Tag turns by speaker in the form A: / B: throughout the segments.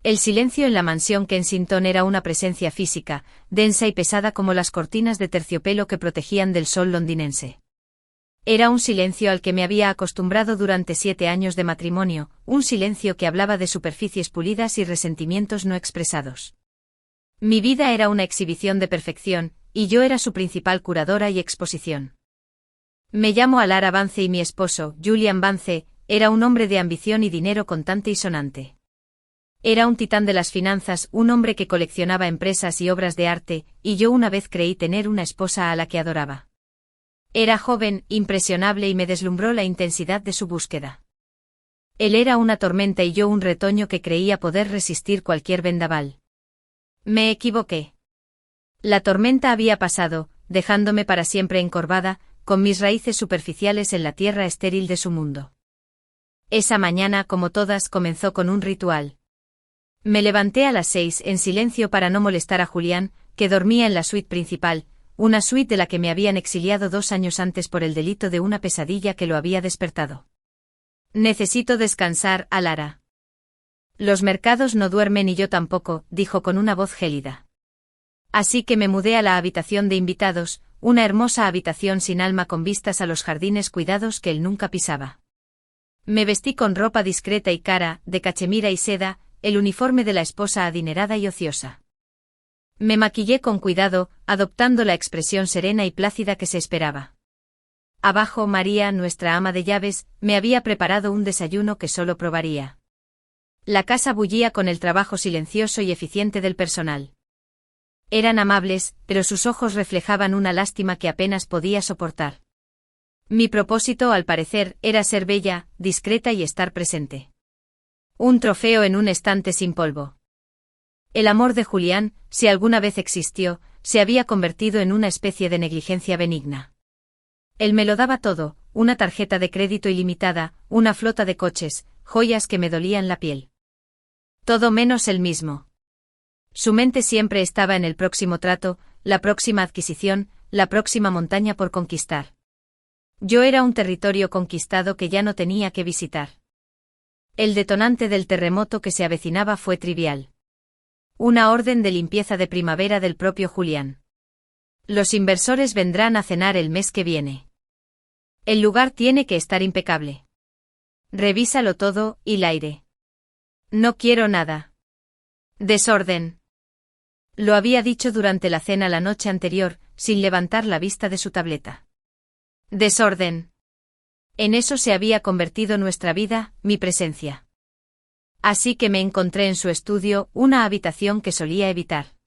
A: El silencio en la mansión Kensington era una presencia física, densa y pesada como las cortinas de terciopelo que protegían del sol londinense. Era un silencio al que me había acostumbrado durante 7 años de matrimonio, un silencio que hablaba de superficies pulidas y resentimientos no expresados. Mi vida era una exhibición de perfección, y yo era su principal curadora y exposición. Me llamo Alara Vance y mi esposo, Julian Vance, era un hombre de ambición y dinero contante y sonante. Era un titán de las finanzas, un hombre que coleccionaba empresas y obras de arte, y yo una vez creí tener una esposa a la que adoraba. Era joven, impresionable y me deslumbró la intensidad de su búsqueda. Él era una tormenta y yo un retoño que creía poder resistir cualquier vendaval. Me equivoqué. La tormenta había pasado, dejándome para siempre encorvada, con mis raíces superficiales en la tierra estéril de su mundo. Esa mañana, como todas, comenzó con un ritual. Me levanté a las 6 en silencio para no molestar a Julián, que dormía en la suite principal, una suite de la que me habían exiliado 2 años antes por el delito de una pesadilla que lo había despertado. Necesito descansar, Alara. Los mercados no duermen y yo tampoco, dijo con una voz gélida. Así que me mudé a la habitación de invitados, una hermosa habitación sin alma con vistas a los jardines cuidados que él nunca pisaba. Me vestí con ropa discreta y cara, de cachemira y seda, el uniforme de la esposa adinerada y ociosa. Me maquillé con cuidado, adoptando la expresión serena y plácida que se esperaba. Abajo, María, nuestra ama de llaves, me había preparado un desayuno que solo probaría. La casa bullía con el trabajo silencioso y eficiente del personal. Eran amables, pero sus ojos reflejaban una lástima que apenas podía soportar. Mi propósito, al parecer, era ser bella, discreta y estar presente. Un trofeo en un estante sin polvo. El amor de Julián, si alguna vez existió, se había convertido en una especie de negligencia benigna. Él me lo daba todo, una tarjeta de crédito ilimitada, una flota de coches, joyas que me dolían la piel. Todo menos él mismo. Su mente siempre estaba en el próximo trato, la próxima adquisición, la próxima montaña por conquistar. Yo era un territorio conquistado que ya no tenía que visitar. El detonante del terremoto que se avecinaba fue trivial. Una orden de limpieza de primavera del propio Julián. Los inversores vendrán a cenar el mes que viene. El lugar tiene que estar impecable. Revísalo todo, Hilaire. No quiero nada. Desorden. Lo había dicho durante la cena la noche anterior, sin levantar la vista de su tableta. Desorden. En eso se había convertido nuestra vida, mi presencia. Así que me encontré en su estudio, una habitación que solía evitar.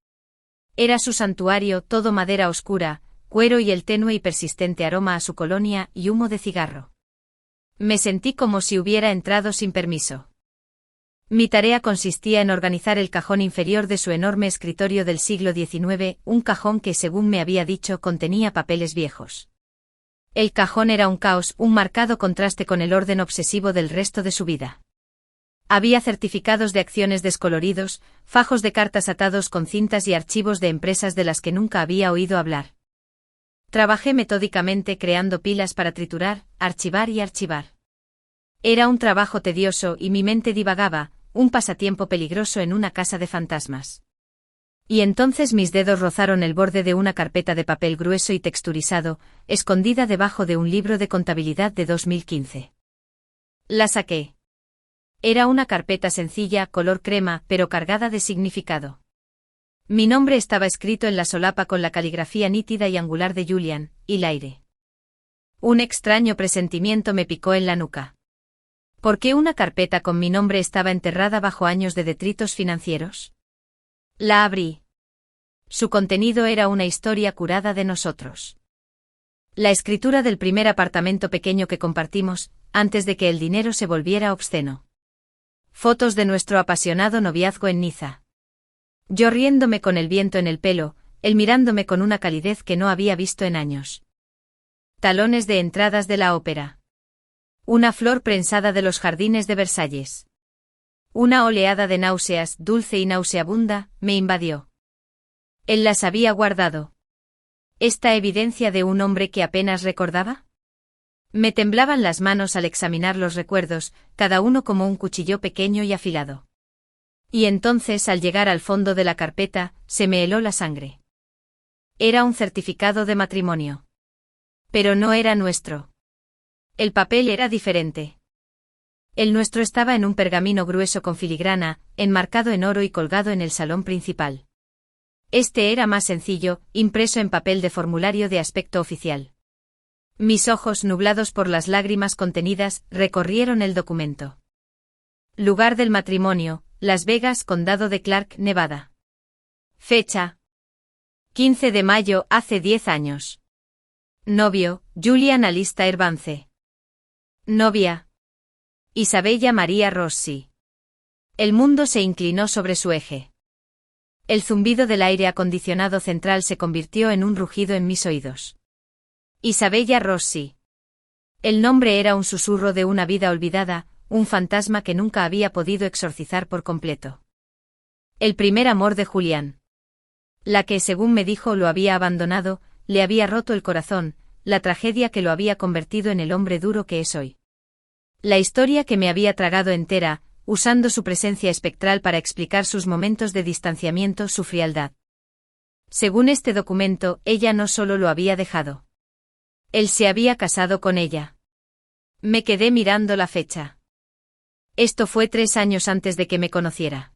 A: Era su santuario, todo madera oscura, cuero y el tenue y persistente aroma a su colonia y humo de cigarro. Me sentí como si hubiera entrado sin permiso. Mi tarea consistía en organizar el cajón inferior de su enorme escritorio del siglo XIX, un cajón que, según me había dicho, contenía papeles viejos. El cajón era un caos, un marcado contraste con el orden obsesivo del resto de su vida. Había certificados de acciones descoloridos, fajos de cartas atados con cintas y archivos de empresas de las que nunca había oído hablar. Trabajé metódicamente creando pilas para triturar, archivar y archivar. Era un trabajo tedioso y mi mente divagaba, un pasatiempo peligroso en una casa de fantasmas. Y entonces mis dedos rozaron el borde de una carpeta de papel grueso y texturizado, escondida debajo de un libro de contabilidad de 2015. La saqué. Era una carpeta sencilla, color crema, pero cargada de significado. Mi nombre estaba escrito en la solapa con la caligrafía nítida y angular de Julian, Hilaire. Un extraño presentimiento me picó en la nuca. ¿Por qué una carpeta con mi nombre estaba enterrada bajo años de detritos financieros? La abrí. Su contenido era una historia curada de nosotros. La escritura del primer apartamento pequeño que compartimos, antes de que el dinero se volviera obsceno. Fotos de nuestro apasionado noviazgo en Niza. Yo riéndome con el viento en el pelo, él mirándome con una calidez que no había visto en años. Talones de entradas de la ópera. Una flor prensada de los jardines de Versalles. Una oleada de náuseas, dulce y nauseabunda, me invadió. Él las había guardado. ¿Esta evidencia de un hombre que apenas recordaba? Me temblaban las manos al examinar los recuerdos, cada uno como un cuchillo pequeño y afilado. Y entonces, al llegar al fondo de la carpeta, se me heló la sangre. Era un certificado de matrimonio. Pero no era nuestro. El papel era diferente. El nuestro estaba en un pergamino grueso con filigrana, enmarcado en oro y colgado en el salón principal. Este era más sencillo, impreso en papel de formulario de aspecto oficial. Mis ojos, nublados por las lágrimas contenidas, recorrieron el documento. Lugar del matrimonio, Las Vegas, Condado de Clark, Nevada. Fecha: 15 de mayo, hace 10 años. Novio: Julian Alistair Vance. Novia: Isabella María Rossi. El mundo se inclinó sobre su eje. El zumbido del aire acondicionado central se convirtió en un rugido en mis oídos. Isabella Rossi. El nombre era un susurro de una vida olvidada, un fantasma que nunca había podido exorcizar por completo. El primer amor de Julián. La que, según me dijo, lo había abandonado, le había roto el corazón, la tragedia que lo había convertido en el hombre duro que es hoy. La historia que me había tragado entera, usando su presencia espectral para explicar sus momentos de distanciamiento, su frialdad. Según este documento, ella no solo lo había dejado. Él se había casado con ella. Me quedé mirando la fecha. Esto fue 3 años antes de que me conociera.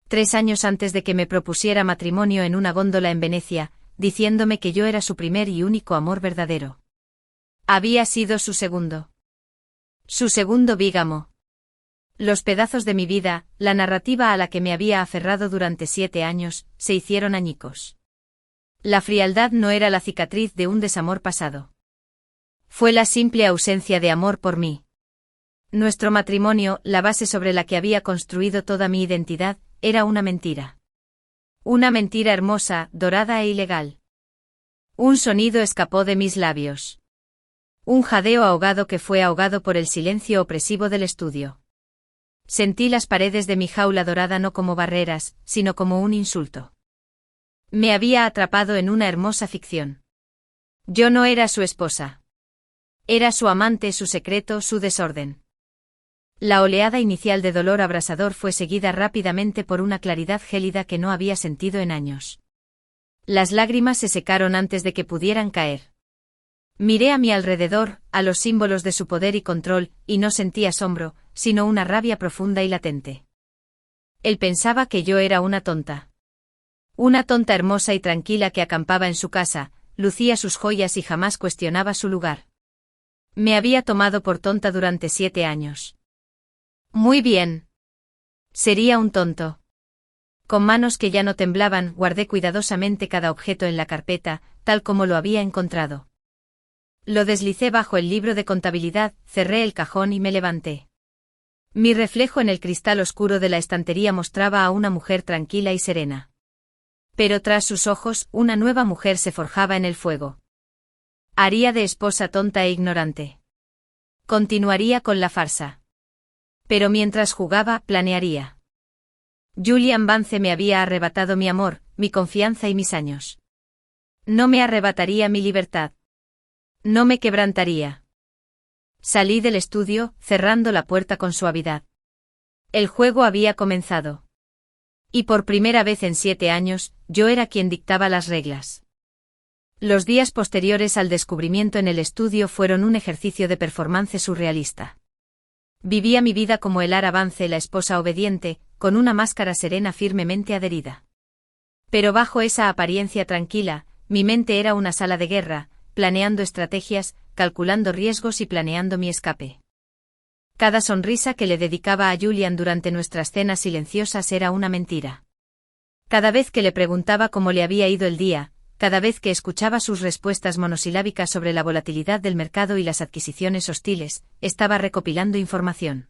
A: 3 años antes de que me propusiera matrimonio en una góndola en Venecia, diciéndome que yo era su primer y único amor verdadero. Había sido su segundo. Su segundo bígamo. Los pedazos de mi vida, la narrativa a la que me había aferrado durante 7 años, se hicieron añicos. La frialdad no era la cicatriz de un desamor pasado. Fue la simple ausencia de amor por mí. Nuestro matrimonio, la base sobre la que había construido toda mi identidad, era una mentira. Una mentira hermosa, dorada e ilegal. Un sonido escapó de mis labios. Un jadeo ahogado que fue ahogado por el silencio opresivo del estudio. Sentí las paredes de mi jaula dorada no como barreras, sino como un insulto. Me había atrapado en una hermosa ficción. Yo no era su esposa. Era su amante, su secreto, su desorden. La oleada inicial de dolor abrasador fue seguida rápidamente por una claridad gélida que no había sentido en años. Las lágrimas se secaron antes de que pudieran caer. Miré a mi alrededor, a los símbolos de su poder y control, y no sentí asombro, sino una rabia profunda y latente. Él pensaba que yo era una tonta. Una tonta hermosa y tranquila que acampaba en su casa, lucía sus joyas y jamás cuestionaba su lugar. Me había tomado por tonta durante 7 años. Muy bien. Sería un tonto. Con manos que ya no temblaban, guardé cuidadosamente cada objeto en la carpeta, tal como lo había encontrado. Lo deslicé bajo el libro de contabilidad, cerré el cajón y me levanté. Mi reflejo en el cristal oscuro de la estantería mostraba a una mujer tranquila y serena. Pero tras sus ojos, una nueva mujer se forjaba en el fuego. Haría de esposa tonta e ignorante. Continuaría con la farsa. Pero mientras jugaba, planearía. Julian Vance me había arrebatado mi amor, mi confianza y mis años. No me arrebataría mi libertad. No me quebrantaría. Salí del estudio, cerrando la puerta con suavidad. El juego había comenzado. Y por primera vez en 7 años, yo era quien dictaba las reglas. Los días posteriores al descubrimiento en el estudio fueron un ejercicio de performance surrealista. Vivía mi vida como el Ara Vance, la esposa obediente, con una máscara serena firmemente adherida. Pero bajo esa apariencia tranquila, mi mente era una sala de guerra, planeando estrategias, calculando riesgos y planeando mi escape. Cada sonrisa que le dedicaba a Julian durante nuestras cenas silenciosas era una mentira. Cada vez que le preguntaba cómo le había ido el día, cada vez que escuchaba sus respuestas monosilábicas sobre la volatilidad del mercado y las adquisiciones hostiles, estaba recopilando información.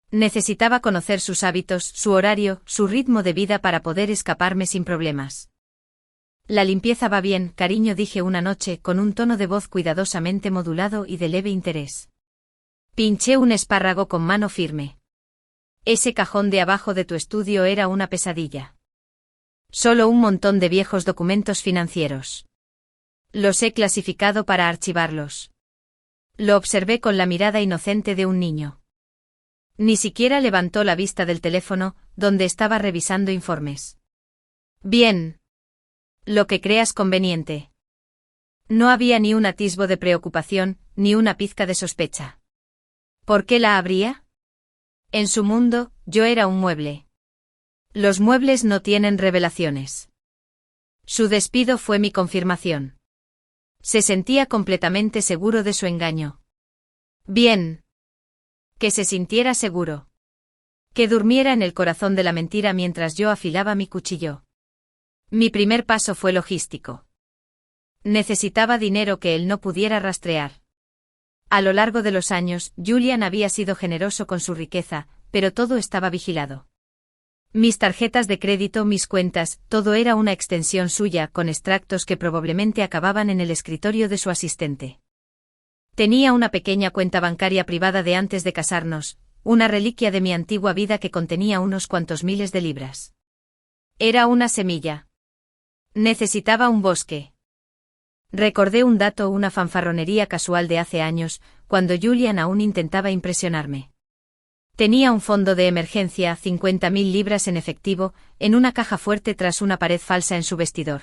A: Necesitaba conocer sus hábitos, su horario, su ritmo de vida para poder escaparme sin problemas. La limpieza va bien, cariño, dije una noche con un tono de voz cuidadosamente modulado y de leve interés. Pinché un espárrago con mano firme. Ese cajón de abajo de tu estudio era una pesadilla. Solo un montón de viejos documentos financieros. Los he clasificado para archivarlos. Lo observé con la mirada inocente de un niño. Ni siquiera levantó la vista del teléfono, donde estaba revisando informes. Bien. Lo que creas conveniente. No había ni un atisbo de preocupación, ni una pizca de sospecha. ¿Por qué la habría? En su mundo, yo era un mueble. Los muebles no tienen revelaciones. Su despido fue mi confirmación. Se sentía completamente seguro de su engaño. Bien. Que se sintiera seguro. Que durmiera en el corazón de la mentira mientras yo afilaba mi cuchillo. Mi primer paso fue logístico. Necesitaba dinero que él no pudiera rastrear. A lo largo de los años, Julian había sido generoso con su riqueza, pero todo estaba vigilado. Mis tarjetas de crédito, mis cuentas, todo era una extensión suya, con extractos que probablemente acababan en el escritorio de su asistente. Tenía una pequeña cuenta bancaria privada de antes de casarnos, una reliquia de mi antigua vida que contenía unos cuantos miles de libras. Era una semilla. Necesitaba un bosque. Recordé un dato, una fanfarronería casual de hace años, cuando Julian aún intentaba impresionarme. Tenía un fondo de emergencia, 50.000 libras en efectivo, en una caja fuerte tras una pared falsa en su vestidor.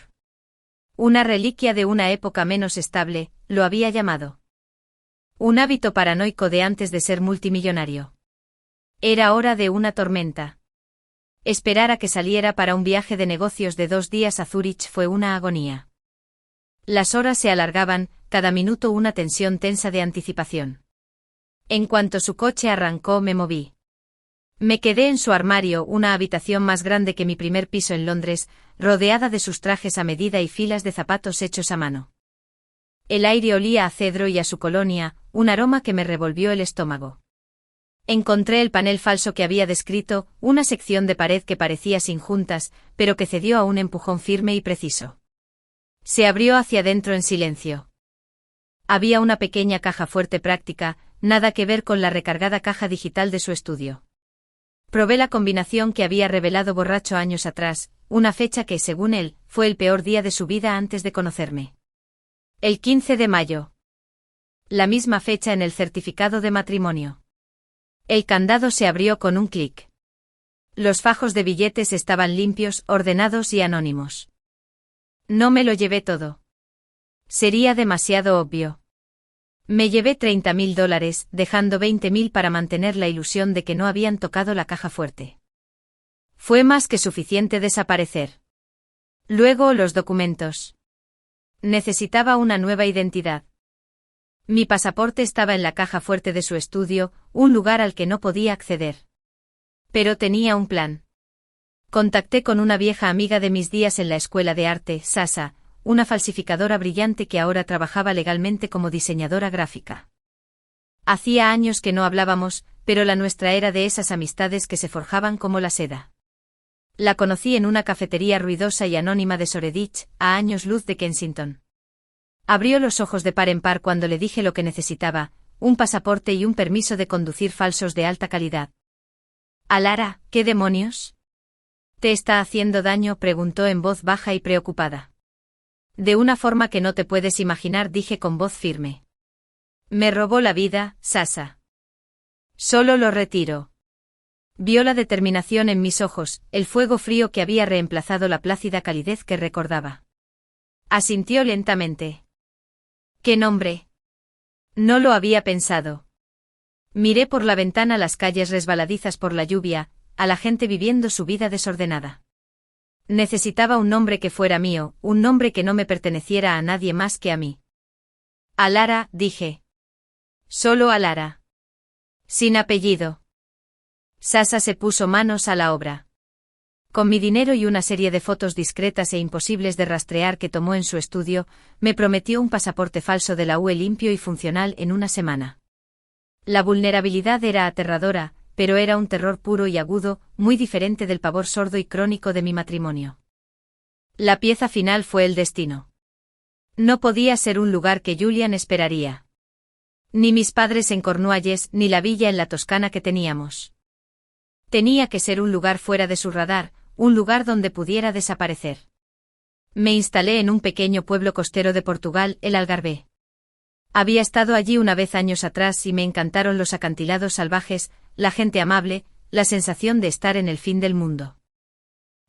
A: Una reliquia de una época menos estable, lo había llamado. Un hábito paranoico de antes de ser multimillonario. Era hora de una tormenta. Esperar a que saliera para un viaje de negocios de 2 días a Zúrich fue una agonía. Las horas se alargaban, cada minuto una tensión tensa de anticipación. En cuanto su coche arrancó, me moví. Me quedé en su armario, una habitación más grande que mi primer piso en Londres, rodeada de sus trajes a medida y filas de zapatos hechos a mano. El aire olía a cedro y a su colonia, un aroma que me revolvió el estómago. Encontré el panel falso que había descrito, una sección de pared que parecía sin juntas, pero que cedió a un empujón firme y preciso. Se abrió hacia adentro en silencio. Había una pequeña caja fuerte práctica, nada que ver con la recargada caja digital de su estudio. Probé la combinación que había revelado borracho años atrás, una fecha que, según él, fue el peor día de su vida antes de conocerme. El 15 de mayo. La misma fecha en el certificado de matrimonio. El candado se abrió con un clic. Los fajos de billetes estaban limpios, ordenados y anónimos. No me lo llevé todo. Sería demasiado obvio. Me llevé $30.000, dejando 20.000 para mantener la ilusión de que no habían tocado la caja fuerte. Fue más que suficiente desaparecer. Luego los documentos. Necesitaba una nueva identidad. Mi pasaporte estaba en la caja fuerte de su estudio, un lugar al que no podía acceder. Pero tenía un plan. Contacté con una vieja amiga de mis días en la escuela de arte, Sasa, una falsificadora brillante que ahora trabajaba legalmente como diseñadora gráfica. Hacía años que no hablábamos, pero la nuestra era de esas amistades que se forjaban como la seda. La conocí en una cafetería ruidosa y anónima de Shoreditch, a años luz de Kensington. Abrió los ojos de par en par cuando le dije lo que necesitaba, un pasaporte y un permiso de conducir falsos de alta calidad. «Alara, ¿qué demonios? ¿Te está haciendo daño?», preguntó en voz baja y preocupada. De una forma que no te puedes imaginar, dije con voz firme. Me robó la vida, Sasa. Solo lo retiro. Vio la determinación en mis ojos, el fuego frío que había reemplazado la plácida calidez que recordaba. Asintió lentamente. ¿Qué nombre? No lo había pensado. Miré por la ventana las calles resbaladizas por la lluvia, a la gente viviendo su vida desordenada. Necesitaba un nombre que fuera mío, un nombre que no me perteneciera a nadie más que a mí. Alara, dije. Solo Alara. Sin apellido. Sasa se puso manos a la obra. Con mi dinero y una serie de fotos discretas e imposibles de rastrear que tomó en su estudio, me prometió un pasaporte falso de la UE limpio y funcional en una semana. La vulnerabilidad era aterradora, pero era un terror puro y agudo, muy diferente del pavor sordo y crónico de mi matrimonio. La pieza final fue el destino. No podía ser un lugar que Julian esperaría. Ni mis padres en Cornualles, ni la villa en la Toscana que teníamos. Tenía que ser un lugar fuera de su radar, un lugar donde pudiera desaparecer. Me instalé en un pequeño pueblo costero de Portugal, el Algarve. Había estado allí una vez años atrás y me encantaron los acantilados salvajes, la gente amable, la sensación de estar en el fin del mundo.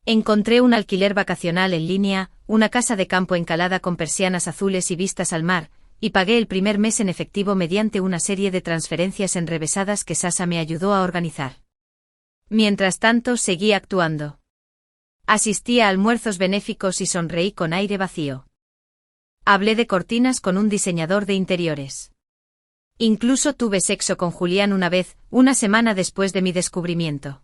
A: Encontré un alquiler vacacional en línea, una casa de campo encalada con persianas azules y vistas al mar, y pagué el primer mes en efectivo mediante una serie de transferencias enrevesadas que Sasha me ayudó a organizar. Mientras tanto, seguí actuando. Asistí a almuerzos benéficos y sonreí con aire vacío. Hablé de cortinas con un diseñador de interiores. Incluso tuve sexo con Julián una vez, una semana después de mi descubrimiento.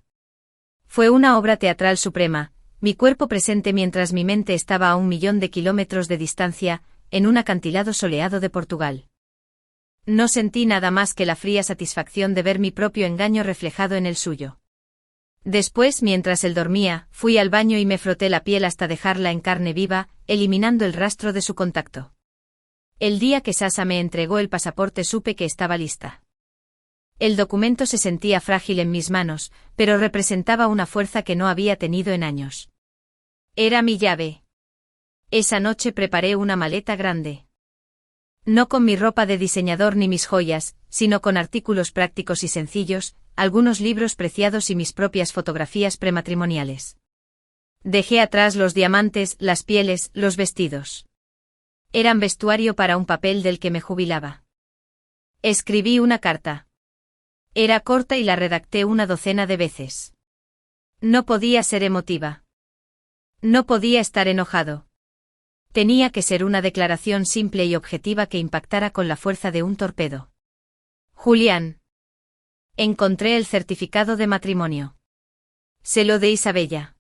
A: Fue una obra teatral suprema, mi cuerpo presente mientras mi mente estaba a 1.000.000 de kilómetros de distancia, en un acantilado soleado de Portugal. No sentí nada más que la fría satisfacción de ver mi propio engaño reflejado en el suyo. Después, mientras él dormía, fui al baño y me froté la piel hasta dejarla en carne viva, eliminando el rastro de su contacto. El día que Sasha me entregó el pasaporte supe que estaba lista. El documento se sentía frágil en mis manos, pero representaba una fuerza que no había tenido en años. Era mi llave. Esa noche preparé una maleta grande. No con mi ropa de diseñador ni mis joyas, sino con artículos prácticos y sencillos, algunos libros preciados y mis propias fotografías prematrimoniales. Dejé atrás los diamantes, las pieles, los vestidos. Eran vestuario para un papel del que me jubilaba. Escribí una carta. Era corta y la redacté una docena de veces. No podía ser emotiva. No podía estar enojado. Tenía que ser una declaración simple y objetiva que impactara con la fuerza de un torpedo. Julián. Encontré el certificado de matrimonio. Se lo de Isabella.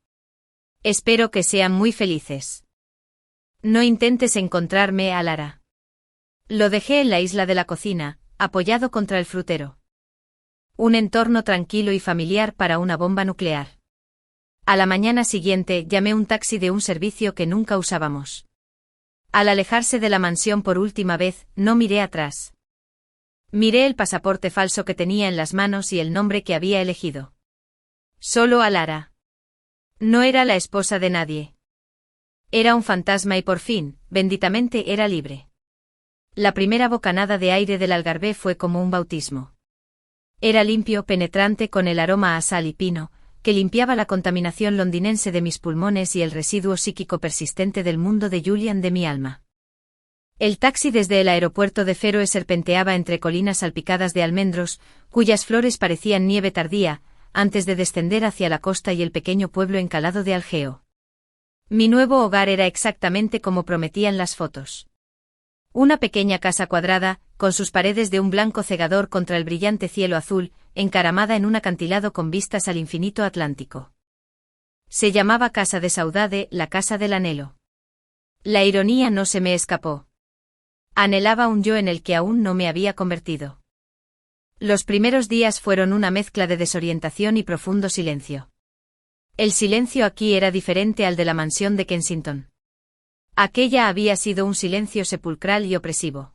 A: Espero que sean muy felices. No intentes encontrarme a Lara. Lo dejé en la isla de la cocina, apoyado contra el frutero. Un entorno tranquilo y familiar para una bomba nuclear. A la mañana siguiente llamé un taxi de un servicio que nunca usábamos. Al alejarse de la mansión por última vez, no miré atrás. Miré el pasaporte falso que tenía en las manos y el nombre que había elegido. Solo a Lara. No era la esposa de nadie. Era un fantasma y por fin, benditamente era libre. La primera bocanada de aire del Algarve fue como un bautismo. Era limpio, penetrante con el aroma a sal y pino, que limpiaba la contaminación londinense de mis pulmones y el residuo psíquico persistente del mundo de Julian de mi alma. El taxi desde el aeropuerto de Feroe serpenteaba entre colinas salpicadas de almendros, cuyas flores parecían nieve tardía, antes de descender hacia la costa y el pequeño pueblo encalado de Algeo. Mi nuevo hogar era exactamente como prometían las fotos. Una pequeña casa cuadrada, con sus paredes de un blanco cegador contra el brillante cielo azul, encaramada en un acantilado con vistas al infinito atlántico. Se llamaba Casa de Saudade, la casa del anhelo. La ironía no se me escapó. Anhelaba un yo en el que aún no me había convertido. Los primeros días fueron una mezcla de desorientación y profundo silencio. El silencio aquí era diferente al de la mansión de Kensington. Aquella había sido un silencio sepulcral y opresivo.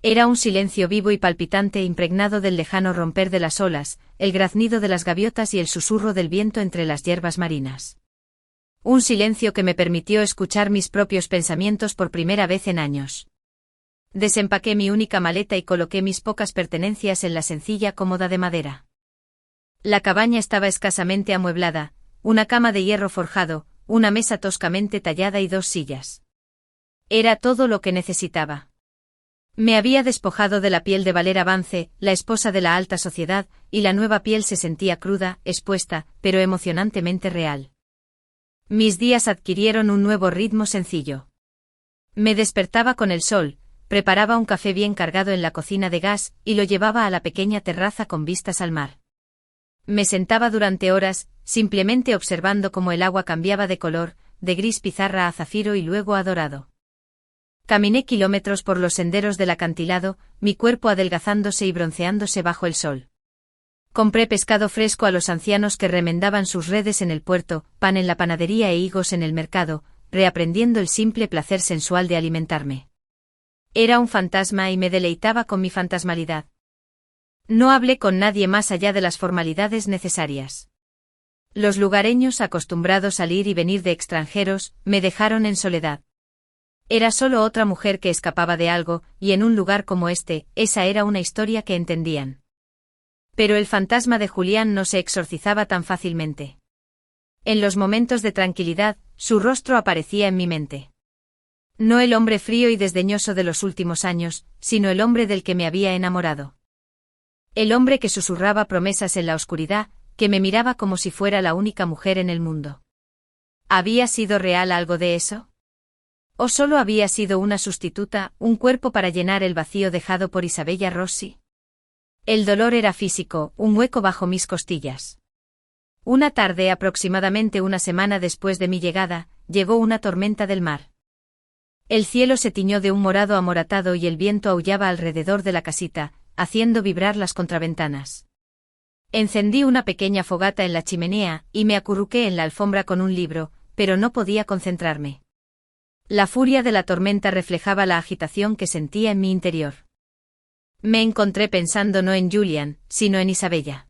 A: Era un silencio vivo y palpitante impregnado del lejano romper de las olas, el graznido de las gaviotas y el susurro del viento entre las hierbas marinas. Un silencio que me permitió escuchar mis propios pensamientos por primera vez en años. Desempaqué mi única maleta y coloqué mis pocas pertenencias en la sencilla cómoda de madera. La cabaña estaba escasamente amueblada, una cama de hierro forjado, una mesa toscamente tallada y 2 sillas. Era todo lo que necesitaba. Me había despojado de la piel de Valera Vance, la esposa de la alta sociedad, y la nueva piel se sentía cruda, expuesta, pero emocionantemente real. Mis días adquirieron un nuevo ritmo sencillo. Me despertaba con el sol, preparaba un café bien cargado en la cocina de gas, y lo llevaba a la pequeña terraza con vistas al mar. Me sentaba durante horas, simplemente observando cómo el agua cambiaba de color, de gris pizarra a zafiro y luego a dorado. Caminé kilómetros por los senderos del acantilado, mi cuerpo adelgazándose y bronceándose bajo el sol. Compré pescado fresco a los ancianos que remendaban sus redes en el puerto, pan en la panadería e higos en el mercado, reaprendiendo el simple placer sensual de alimentarme. Era un fantasma y me deleitaba con mi fantasmalidad. No hablé con nadie más allá de las formalidades necesarias. Los lugareños, acostumbrados al ir y venir de extranjeros, me dejaron en soledad. Era solo otra mujer que escapaba de algo, y en un lugar como este, esa era una historia que entendían. Pero el fantasma de Julián no se exorcizaba tan fácilmente. En los momentos de tranquilidad, su rostro aparecía en mi mente. No el hombre frío y desdeñoso de los últimos años, sino el hombre del que me había enamorado. El hombre que susurraba promesas en la oscuridad, que me miraba como si fuera la única mujer en el mundo. ¿Había sido real algo de eso? ¿O solo había sido una sustituta, un cuerpo para llenar el vacío dejado por Isabella Rossi? El dolor era físico, un hueco bajo mis costillas. Una tarde, aproximadamente una semana después de mi llegada, llegó una tormenta del mar. El cielo se tiñó de un morado amoratado y el viento aullaba alrededor de la casita, haciendo vibrar las contraventanas. Encendí una pequeña fogata en la chimenea, y me acurruqué en la alfombra con un libro, pero no podía concentrarme. La furia de la tormenta reflejaba la agitación que sentía en mi interior. Me encontré pensando no en Julián, sino en Isabella.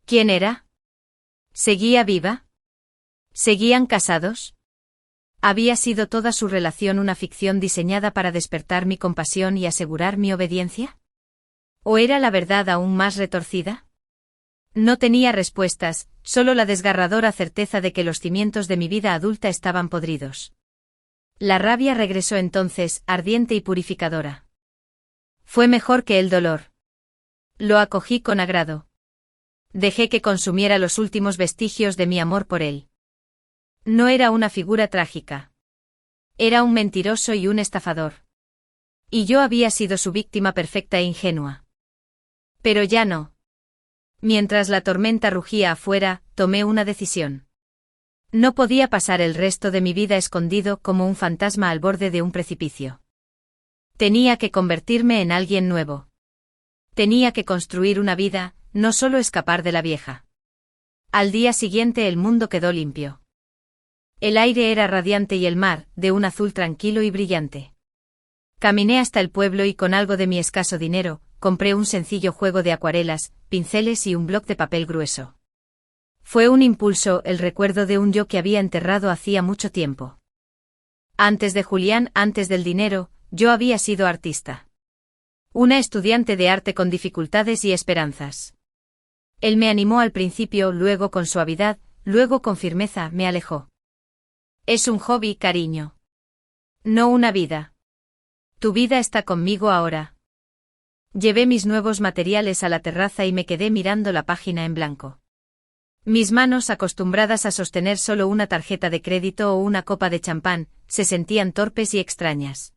A: ¿Quién era? ¿Seguía viva? ¿Seguían casados? ¿Había sido toda su relación una ficción diseñada para despertar mi compasión y asegurar mi obediencia? ¿O era la verdad aún más retorcida? No tenía respuestas, solo la desgarradora certeza de que los cimientos de mi vida adulta estaban podridos. La rabia regresó entonces, ardiente y purificadora. Fue mejor que el dolor. Lo acogí con agrado. Dejé que consumiera los últimos vestigios de mi amor por él. No era una figura trágica. Era un mentiroso y un estafador. Y yo había sido su víctima perfecta e ingenua. Pero ya no. Mientras la tormenta rugía afuera, tomé una decisión. No podía pasar el resto de mi vida escondido como un fantasma al borde de un precipicio. Tenía que convertirme en alguien nuevo. Tenía que construir una vida, no solo escapar de la vieja. Al día siguiente el mundo quedó limpio. El aire era radiante y el mar, de un azul tranquilo y brillante. Caminé hasta el pueblo y con algo de mi escaso dinero, compré un sencillo juego de acuarelas, pinceles y un bloc de papel grueso. Fue un impulso, el recuerdo de un yo que había enterrado hacía mucho tiempo. Antes de Julián, antes del dinero, yo había sido artista. Una estudiante de arte con dificultades y esperanzas. Él me animó al principio, luego con suavidad, luego con firmeza, me alejó. Es un hobby, cariño. No una vida. Tu vida está conmigo ahora. Llevé mis nuevos materiales a la terraza y me quedé mirando la página en blanco. Mis manos, acostumbradas a sostener solo una tarjeta de crédito o una copa de champán, se sentían torpes y extrañas.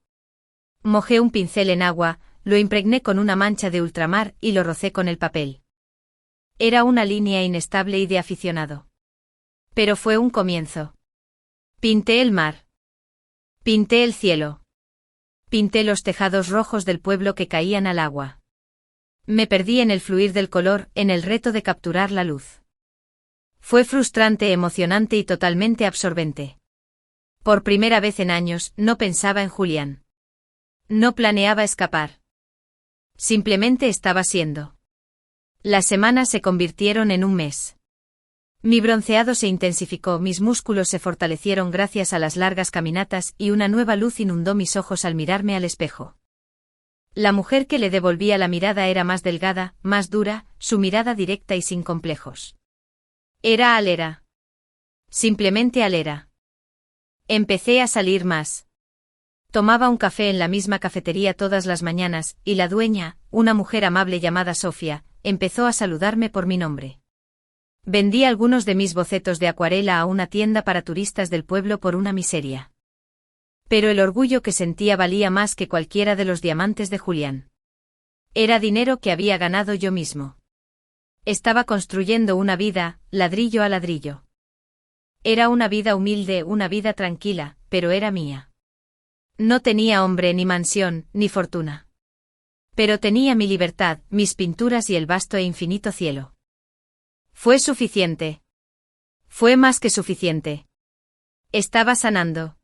A: Mojé un pincel en agua, lo impregné con una mancha de ultramar y lo rocé con el papel. Era una línea inestable y de aficionado. Pero fue un comienzo. Pinté el mar. Pinté el cielo. Pinté los tejados rojos del pueblo que caían al agua. Me perdí en el fluir del color, en el reto de capturar la luz. Fue frustrante, emocionante y totalmente absorbente. Por primera vez en años, no pensaba en Julián. No planeaba escapar. Simplemente estaba siendo. Las semanas se convirtieron en un mes. Mi bronceado se intensificó, mis músculos se fortalecieron gracias a las largas caminatas y una nueva luz inundó mis ojos al mirarme al espejo. La mujer que le devolvía la mirada era más delgada, más dura, su mirada directa y sin complejos. Era Alera. Simplemente Alera. Empecé a salir más. Tomaba un café en la misma cafetería todas las mañanas, y la dueña, una mujer amable llamada Sofía, empezó a saludarme por mi nombre. Vendí algunos de mis bocetos de acuarela a una tienda para turistas del pueblo por una miseria. Pero el orgullo que sentía valía más que cualquiera de los diamantes de Julián. Era dinero que había ganado yo mismo. Estaba construyendo una vida, ladrillo a ladrillo. Era una vida humilde, una vida tranquila, pero era mía. No tenía hombre ni mansión, ni fortuna. Pero tenía mi libertad, mis pinturas y el vasto e infinito cielo. Fue suficiente. Fue más que suficiente. Estaba sanando.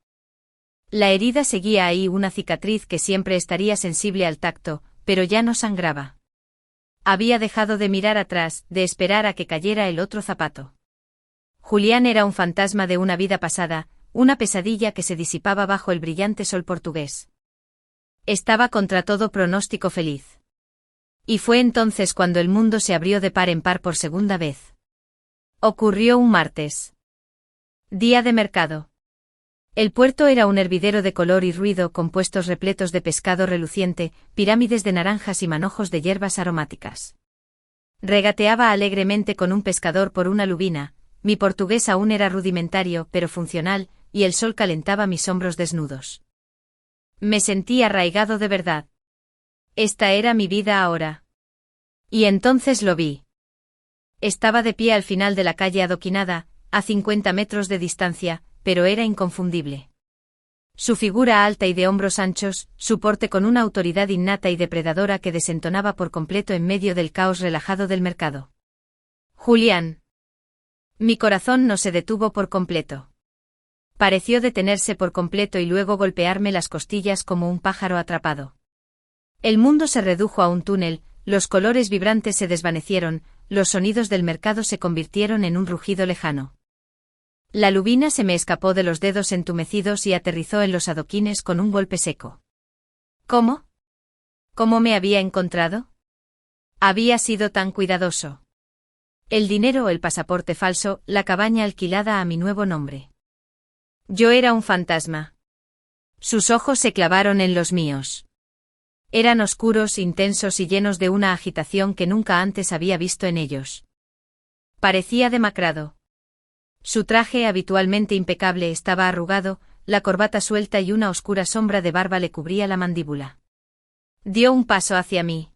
A: La herida seguía ahí, una cicatriz que siempre estaría sensible al tacto, pero ya no sangraba. Había dejado de mirar atrás, de esperar a que cayera el otro zapato. Julián era un fantasma de una vida pasada, una pesadilla que se disipaba bajo el brillante sol portugués. Estaba contra todo pronóstico feliz. Y fue entonces cuando el mundo se abrió de par en par por segunda vez. Ocurrió un martes. Día de mercado. El puerto era un hervidero de color y ruido con puestos repletos de pescado reluciente, pirámides de naranjas y manojos de hierbas aromáticas. Regateaba alegremente con un pescador por una lubina, mi portugués aún era rudimentario pero funcional, y el sol calentaba mis hombros desnudos. Me sentí arraigado de verdad. Esta era mi vida ahora. Y entonces lo vi. Estaba de pie al final de la calle adoquinada, a 50 metros de distancia, pero era inconfundible. Su figura alta y de hombros anchos, su porte con una autoridad innata y depredadora que desentonaba por completo en medio del caos relajado del mercado. Julián. Mi corazón no se detuvo por completo. Pareció detenerse por completo y luego golpearme las costillas como un pájaro atrapado. El mundo se redujo a un túnel, los colores vibrantes se desvanecieron, los sonidos del mercado se convirtieron en un rugido lejano. La lubina se me escapó de los dedos entumecidos y aterrizó en los adoquines con un golpe seco. ¿Cómo? ¿Cómo me había encontrado? Había sido tan cuidadoso. El dinero o el pasaporte falso, la cabaña alquilada a mi nuevo nombre. Yo era un fantasma. Sus ojos se clavaron en los míos. Eran oscuros, intensos y llenos de una agitación que nunca antes había visto en ellos. Parecía demacrado. Su traje habitualmente impecable estaba arrugado, la corbata suelta y una oscura sombra de barba le cubría la mandíbula. Dio un paso hacia mí.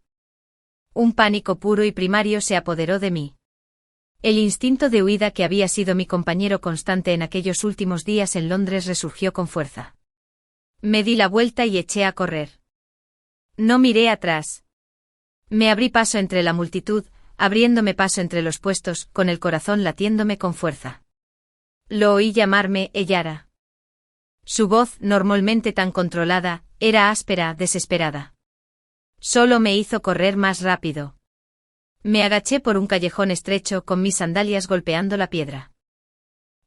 A: Un pánico puro y primario se apoderó de mí. El instinto de huida que había sido mi compañero constante en aquellos últimos días en Londres resurgió con fuerza. Me di la vuelta y eché a correr. No miré atrás. Me abrí paso entre la multitud, abriéndome paso entre los puestos, con el corazón latiéndome con fuerza. Lo oí llamarme Ellara. Su voz, normalmente tan controlada, era áspera, desesperada. Solo me hizo correr más rápido. Me agaché por un callejón estrecho con mis sandalias golpeando la piedra.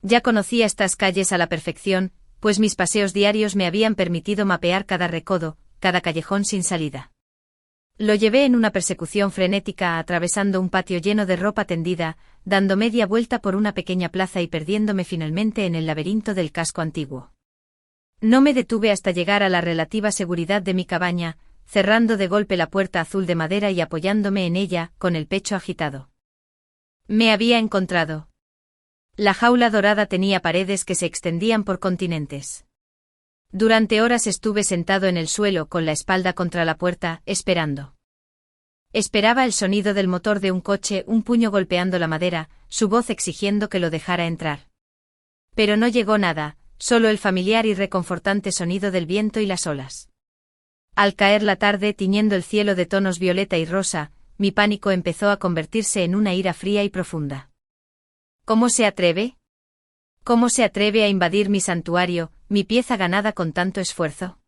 A: Ya conocía estas calles a la perfección, pues mis paseos diarios me habían permitido mapear cada recodo, cada callejón sin salida. Lo llevé en una persecución frenética atravesando un patio lleno de ropa tendida, dando media vuelta por una pequeña plaza y perdiéndome finalmente en el laberinto del casco antiguo. No me detuve hasta llegar a la relativa seguridad de mi cabaña, cerrando de golpe la puerta azul de madera y apoyándome en ella, con el pecho agitado. Me había encontrado. La jaula dorada tenía paredes que se extendían por continentes. Durante horas estuve sentado en el suelo con la espalda contra la puerta, esperando. Esperaba el sonido del motor de un coche, un puño golpeando la madera, su voz exigiendo que lo dejara entrar. Pero no llegó nada, solo el familiar y reconfortante sonido del viento y las olas. Al caer la tarde tiñendo el cielo de tonos violeta y rosa, mi pánico empezó a convertirse en una ira fría y profunda. ¿Cómo se atreve? ¿Cómo se atreve a invadir mi santuario, mi pieza ganada con tanto esfuerzo?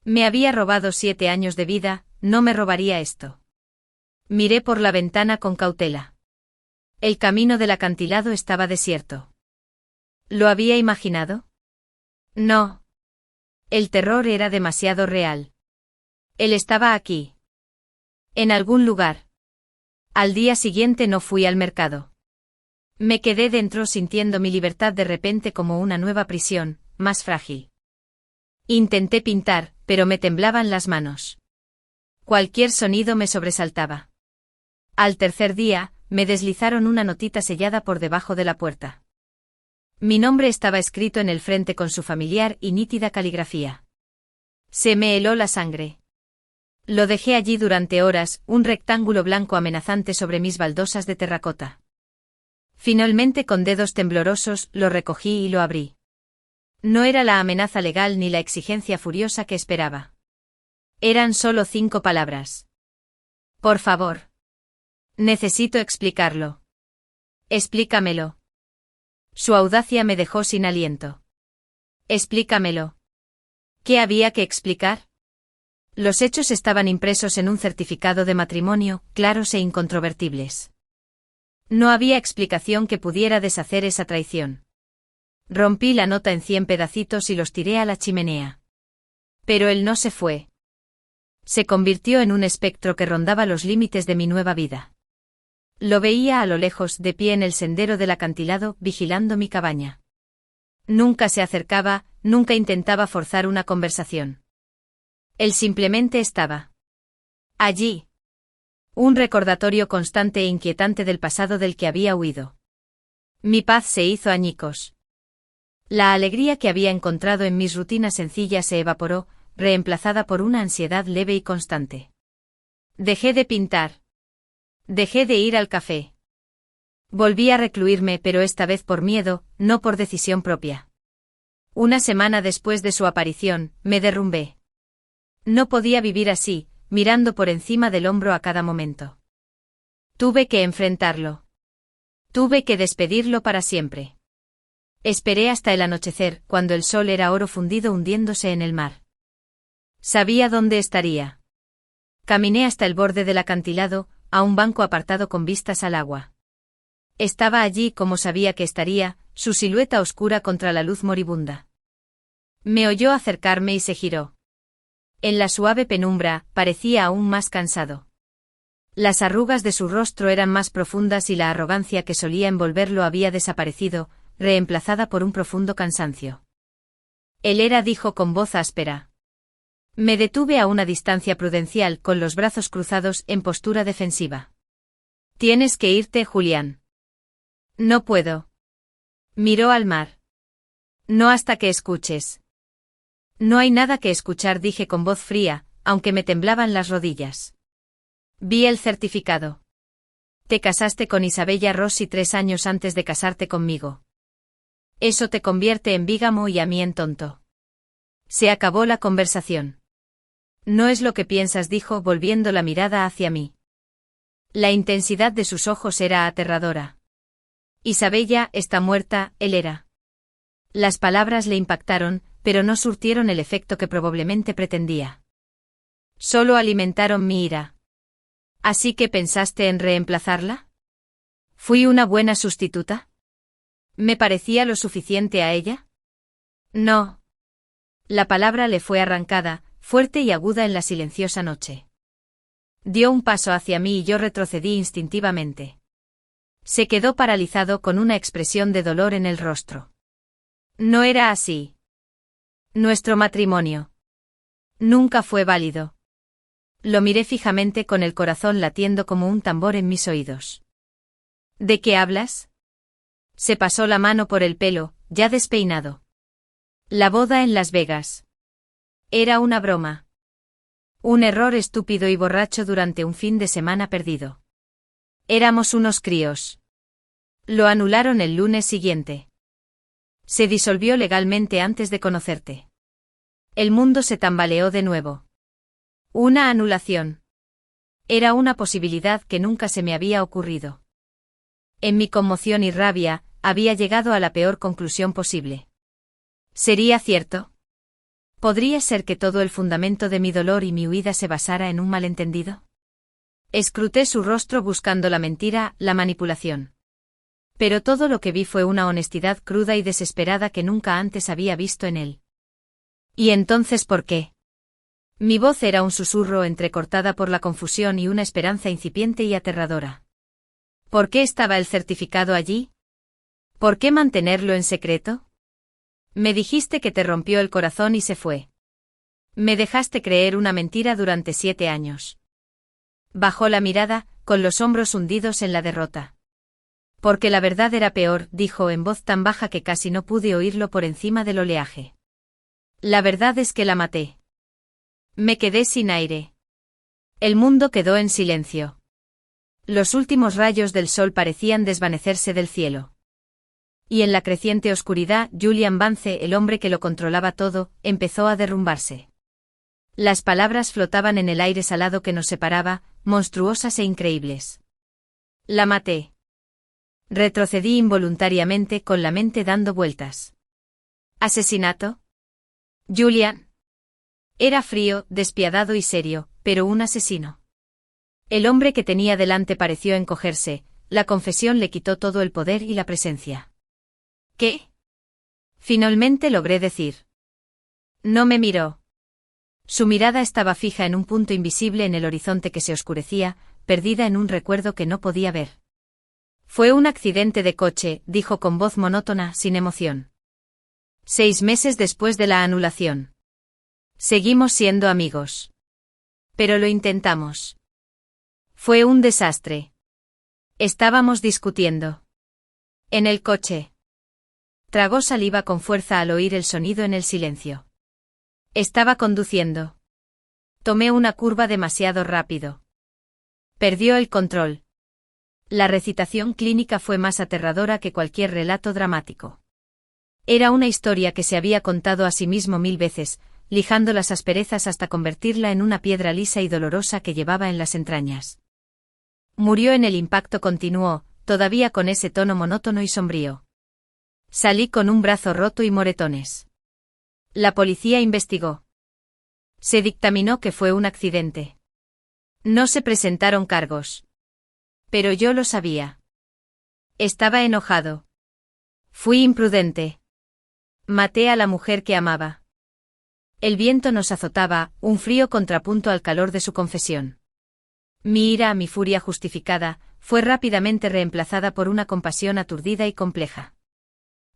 A: Me había robado 7 años de vida, no me robaría esto. Miré por la ventana con cautela. El camino del acantilado estaba desierto. ¿Lo había imaginado? No. El terror era demasiado real. Él estaba aquí. En algún lugar. Al día siguiente no fui al mercado. Me quedé dentro sintiendo mi libertad de repente como una nueva prisión, más frágil. Intenté pintar, pero me temblaban las manos. Cualquier sonido me sobresaltaba. Al tercer día, me deslizaron una notita sellada por debajo de la puerta. Mi nombre estaba escrito en el frente con su familiar y nítida caligrafía. Se me heló la sangre. Lo dejé allí durante horas, un rectángulo blanco amenazante sobre mis baldosas de terracota. Finalmente, con dedos temblorosos, lo recogí y lo abrí. No era la amenaza legal ni la exigencia furiosa que esperaba. Eran solo 5 palabras. Por favor. Necesito explicarlo. Explícamelo. Su audacia me dejó sin aliento. Explícamelo. ¿Qué había que explicar? Los hechos estaban impresos en un certificado de matrimonio, claros e incontrovertibles. No había explicación que pudiera deshacer esa traición. Rompí la nota en 100 pedacitos y los tiré a la chimenea. Pero él no se fue. Se convirtió en un espectro que rondaba los límites de mi nueva vida. Lo veía a lo lejos, de pie en el sendero del acantilado, vigilando mi cabaña. Nunca se acercaba, nunca intentaba forzar una conversación. Él simplemente estaba allí. Un recordatorio constante e inquietante del pasado del que había huido. Mi paz se hizo añicos. La alegría que había encontrado en mis rutinas sencillas se evaporó, reemplazada por una ansiedad leve y constante. Dejé de pintar. Dejé de ir al café. Volví a recluirme, pero esta vez por miedo, no por decisión propia. Una semana después de su aparición, me derrumbé. No podía vivir así, mirando por encima del hombro a cada momento. Tuve que enfrentarlo. Tuve que despedirlo para siempre. Esperé hasta el anochecer, cuando el sol era oro fundido hundiéndose en el mar. Sabía dónde estaría. Caminé hasta el borde del acantilado, a un banco apartado con vistas al agua. Estaba allí como sabía que estaría, su silueta oscura contra la luz moribunda. Me oyó acercarme y se giró. En la suave penumbra, parecía aún más cansado. Las arrugas de su rostro eran más profundas y la arrogancia que solía envolverlo había desaparecido, reemplazada por un profundo cansancio. Él era, dijo con voz áspera. Me detuve a una distancia prudencial, con los brazos cruzados en postura defensiva. Tienes que irte, Julián. No puedo. Miró al mar. No hasta que escuches. No hay nada que escuchar, dije con voz fría, aunque me temblaban las rodillas. Vi el certificado. Te casaste con Isabella Rossi 3 años antes de casarte conmigo. Eso te convierte en bígamo y a mí en tonto. Se acabó la conversación. No es lo que piensas, dijo, volviendo la mirada hacia mí. La intensidad de sus ojos era aterradora. Isabella está muerta, él era. Las palabras le impactaron, pero no surtieron el efecto que probablemente pretendía. Solo alimentaron mi ira. ¿Así que pensaste en reemplazarla? ¿Fui una buena sustituta? ¿Me parecía lo suficiente a ella? No. La palabra le fue arrancada, fuerte y aguda en la silenciosa noche. Dio un paso hacia mí y yo retrocedí instintivamente. Se quedó paralizado con una expresión de dolor en el rostro. No era así. Nuestro matrimonio nunca fue válido. Lo miré fijamente con el corazón latiendo como un tambor en mis oídos. ¿De qué hablas? Se pasó la mano por el pelo, ya despeinado. La boda en Las Vegas. Era una broma. Un error estúpido y borracho durante un fin de semana perdido. Éramos unos críos. Lo anularon el lunes siguiente. Se disolvió legalmente antes de conocerte. El mundo se tambaleó de nuevo. Una anulación. Era una posibilidad que nunca se me había ocurrido. En mi conmoción y rabia, había llegado a la peor conclusión posible. ¿Sería cierto? ¿Podría ser que todo el fundamento de mi dolor y mi huida se basara en un malentendido? Escruté su rostro buscando la mentira, la manipulación. Pero todo lo que vi fue una honestidad cruda y desesperada que nunca antes había visto en él. ¿Y entonces por qué? Mi voz era un susurro entrecortada por la confusión y una esperanza incipiente y aterradora. ¿Por qué estaba el certificado allí? ¿Por qué mantenerlo en secreto? Me dijiste que te rompió el corazón y se fue. Me dejaste creer una mentira durante 7 años. Bajó la mirada, con los hombros hundidos en la derrota. Porque la verdad era peor, dijo en voz tan baja que casi no pude oírlo por encima del oleaje. La verdad es que la maté. Me quedé sin aire. El mundo quedó en silencio. Los últimos rayos del sol parecían desvanecerse del cielo. Y en la creciente oscuridad, Julian Vance, el hombre que lo controlaba todo, empezó a derrumbarse. Las palabras flotaban en el aire salado que nos separaba, monstruosas e increíbles. La maté. Retrocedí involuntariamente con la mente dando vueltas. ¿Asesinato? Julian. Era frío, despiadado y serio, pero un asesino. El hombre que tenía delante pareció encogerse, la confesión le quitó todo el poder y la presencia. ¿Qué? Finalmente logré decir. No me miró. Su mirada estaba fija en un punto invisible en el horizonte que se oscurecía, perdida en un recuerdo que no podía ver. Fue un accidente de coche, dijo con voz monótona, sin emoción. 6 meses después de la anulación. Seguimos siendo amigos. Pero lo intentamos. Fue un desastre. Estábamos discutiendo. En el coche. Tragó saliva con fuerza al oír el sonido en el silencio. Estaba conduciendo. Tomé una curva demasiado rápido. Perdió el control. La recitación clínica fue más aterradora que cualquier relato dramático. Era una historia que se había contado a sí mismo 1000 veces, lijando las asperezas hasta convertirla en una piedra lisa y dolorosa que llevaba en las entrañas. Murió en el impacto, continuó, todavía con ese tono monótono y sombrío. Salí con un brazo roto y moretones. La policía investigó. Se dictaminó que fue un accidente. No se presentaron cargos. Pero yo lo sabía. Estaba enojado. Fui imprudente. Maté a la mujer que amaba. El viento nos azotaba, un frío contrapunto al calor de su confesión. Mi ira, mi furia justificada, fue rápidamente reemplazada por una compasión aturdida y compleja.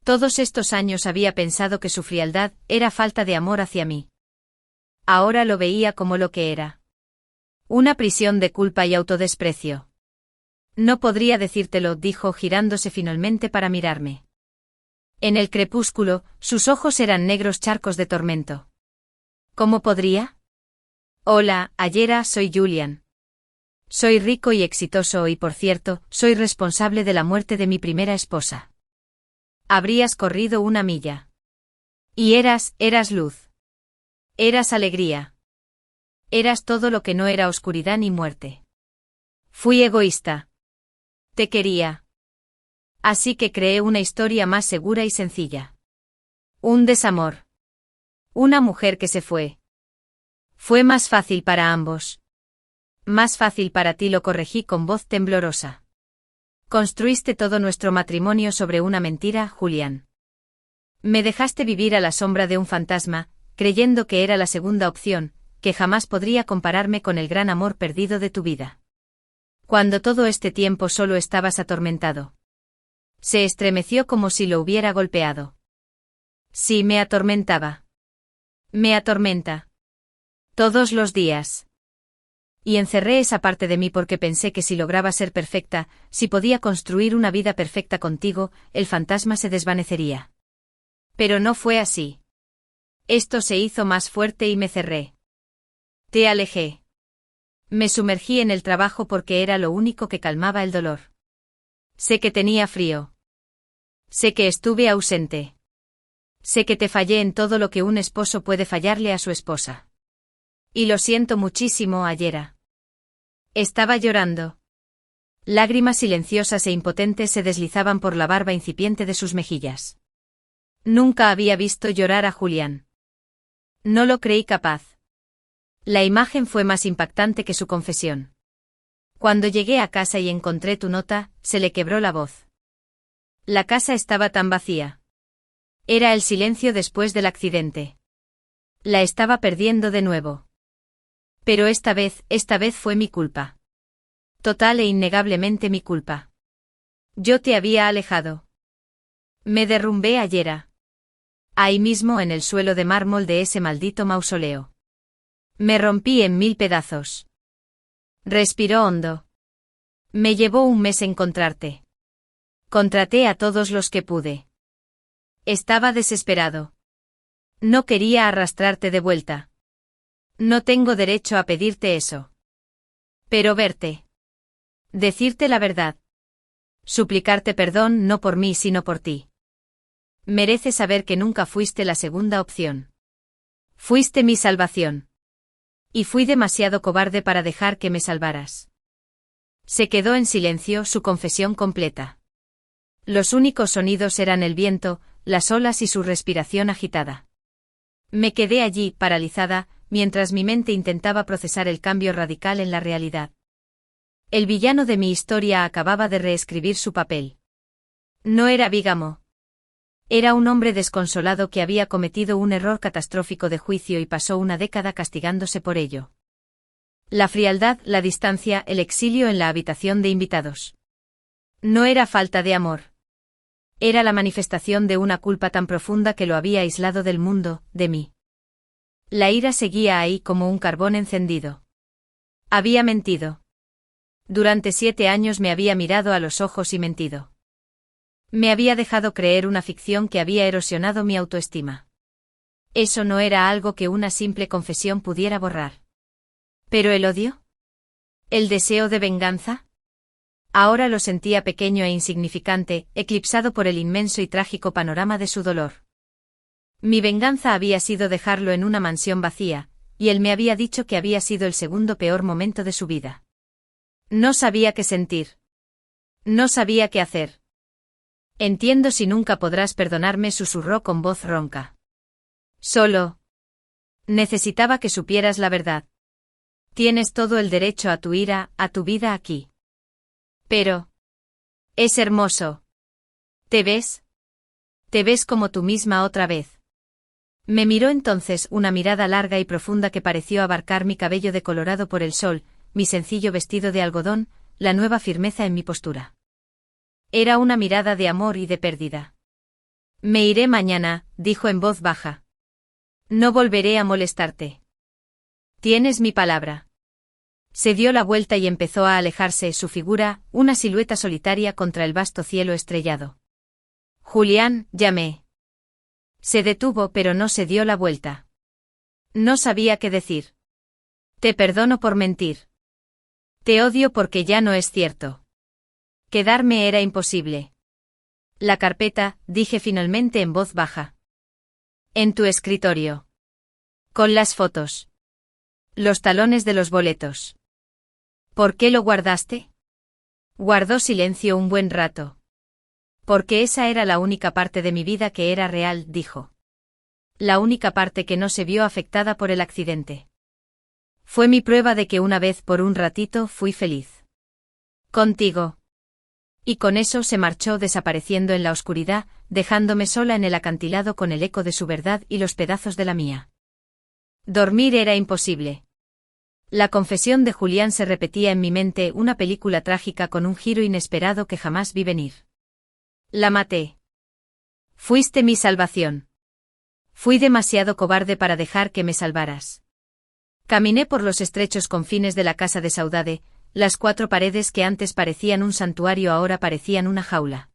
A: Todos estos años había pensado que su frialdad era falta de amor hacia mí. Ahora lo veía como lo que era. Una prisión de culpa y autodesprecio. No podría decírtelo, dijo girándose finalmente para mirarme. En el crepúsculo, sus ojos eran negros charcos de tormento. ¿Cómo podría? Hola, Ayera, soy Julian. Soy rico y exitoso y, por cierto, soy responsable de la muerte de mi primera esposa. Habrías corrido 1 milla. Y eras luz. Eras alegría. Eras todo lo que no era oscuridad ni muerte. Fui egoísta. Te quería. Así que creé una historia más segura y sencilla. Un desamor. Una mujer que se fue. Fue más fácil para ambos. Más fácil para ti, lo corregí con voz temblorosa. Construiste todo nuestro matrimonio sobre una mentira, Julián. Me dejaste vivir a la sombra de un fantasma, creyendo que era la segunda opción, que jamás podría compararme con el gran amor perdido de tu vida. Cuando todo este tiempo solo estabas atormentado. Se estremeció como si lo hubiera golpeado. Sí, me atormentaba. Me atormenta. Todos los días. Y encerré esa parte de mí porque pensé que si lograba ser perfecta, si podía construir una vida perfecta contigo, el fantasma se desvanecería. Pero no fue así. Esto se hizo más fuerte y me cerré. Te alejé. Me sumergí en el trabajo porque era lo único que calmaba el dolor. Sé que tenía frío. Sé que estuve ausente. Sé que te fallé en todo lo que un esposo puede fallarle a su esposa. Y lo siento muchísimo, Ayera. Estaba llorando. Lágrimas silenciosas e impotentes se deslizaban por la barba incipiente de sus mejillas. Nunca había visto llorar a Julián. No lo creí capaz. La imagen fue más impactante que su confesión. Cuando llegué a casa y encontré tu nota, se le quebró la voz. La casa estaba tan vacía. Era el silencio después del accidente. La estaba perdiendo de nuevo. Pero esta vez fue mi culpa. Total e innegablemente mi culpa. Yo te había alejado. Me derrumbé ayer. Ahí mismo en el suelo de mármol de ese maldito mausoleo. Me rompí en 1000 pedazos. Respiró hondo. Me llevó 1 mes encontrarte. Contraté a todos los que pude. Estaba desesperado. No quería arrastrarte de vuelta. No tengo derecho a pedirte eso. Pero verte. Decirte la verdad. Suplicarte perdón no por mí sino por ti. Mereces saber que nunca fuiste la segunda opción. Fuiste mi salvación. Y fui demasiado cobarde para dejar que me salvaras. Se quedó en silencio, su confesión completa. Los únicos sonidos eran el viento, las olas y su respiración agitada. Me quedé allí, paralizada, mientras mi mente intentaba procesar el cambio radical en la realidad. El villano de mi historia acababa de reescribir su papel. No era bígamo. Era un hombre desconsolado que había cometido un error catastrófico de juicio y pasó una década castigándose por ello. La frialdad, la distancia, el exilio en la habitación de invitados. No era falta de amor. Era la manifestación de una culpa tan profunda que lo había aislado del mundo, de mí. La ira seguía ahí como un carbón encendido. Había mentido. Durante 7 años me había mirado a los ojos y mentido. Me había dejado creer una ficción que había erosionado mi autoestima. Eso no era algo que una simple confesión pudiera borrar. ¿Pero el odio? ¿El deseo de venganza? Ahora lo sentía pequeño e insignificante, eclipsado por el inmenso y trágico panorama de su dolor. Mi venganza había sido dejarlo en una mansión vacía, y él me había dicho que había sido el segundo peor momento de su vida. No sabía qué sentir. No sabía qué hacer. Entiendo si nunca podrás perdonarme, susurró con voz ronca. Solo necesitaba que supieras la verdad. Tienes todo el derecho a tu ira, a tu vida aquí. Pero es hermoso. ¿Te ves? ¿Te ves como tú misma otra vez? Me miró entonces una mirada larga y profunda que pareció abarcar mi cabello decolorado por el sol, mi sencillo vestido de algodón, la nueva firmeza en mi postura. Era una mirada de amor y de pérdida. Me iré mañana, dijo en voz baja. No volveré a molestarte. Tienes mi palabra. Se dio la vuelta y empezó a alejarse, su figura, una silueta solitaria contra el vasto cielo estrellado. Julián, llamé. Se detuvo pero no se dio la vuelta. No sabía qué decir. Te perdono por mentir. Te odio porque ya no es cierto. Quedarme era imposible. La carpeta, dije finalmente en voz baja. En tu escritorio. Con las fotos. Los talones de los boletos. ¿Por qué lo guardaste? Guardó silencio un buen rato. Porque esa era la única parte de mi vida que era real, dijo. La única parte que no se vio afectada por el accidente. Fue mi prueba de que una vez por un ratito fui feliz. Contigo. Y con eso se marchó desapareciendo en la oscuridad, dejándome sola en el acantilado con el eco de su verdad y los pedazos de la mía. Dormir era imposible. La confesión de Julián se repetía en mi mente, una película trágica con un giro inesperado que jamás vi venir. La maté. Fuiste mi salvación. Fui demasiado cobarde para dejar que me salvaras. Caminé por los estrechos confines de la casa de Saudade, las 4 paredes que antes parecían un santuario ahora parecían una jaula.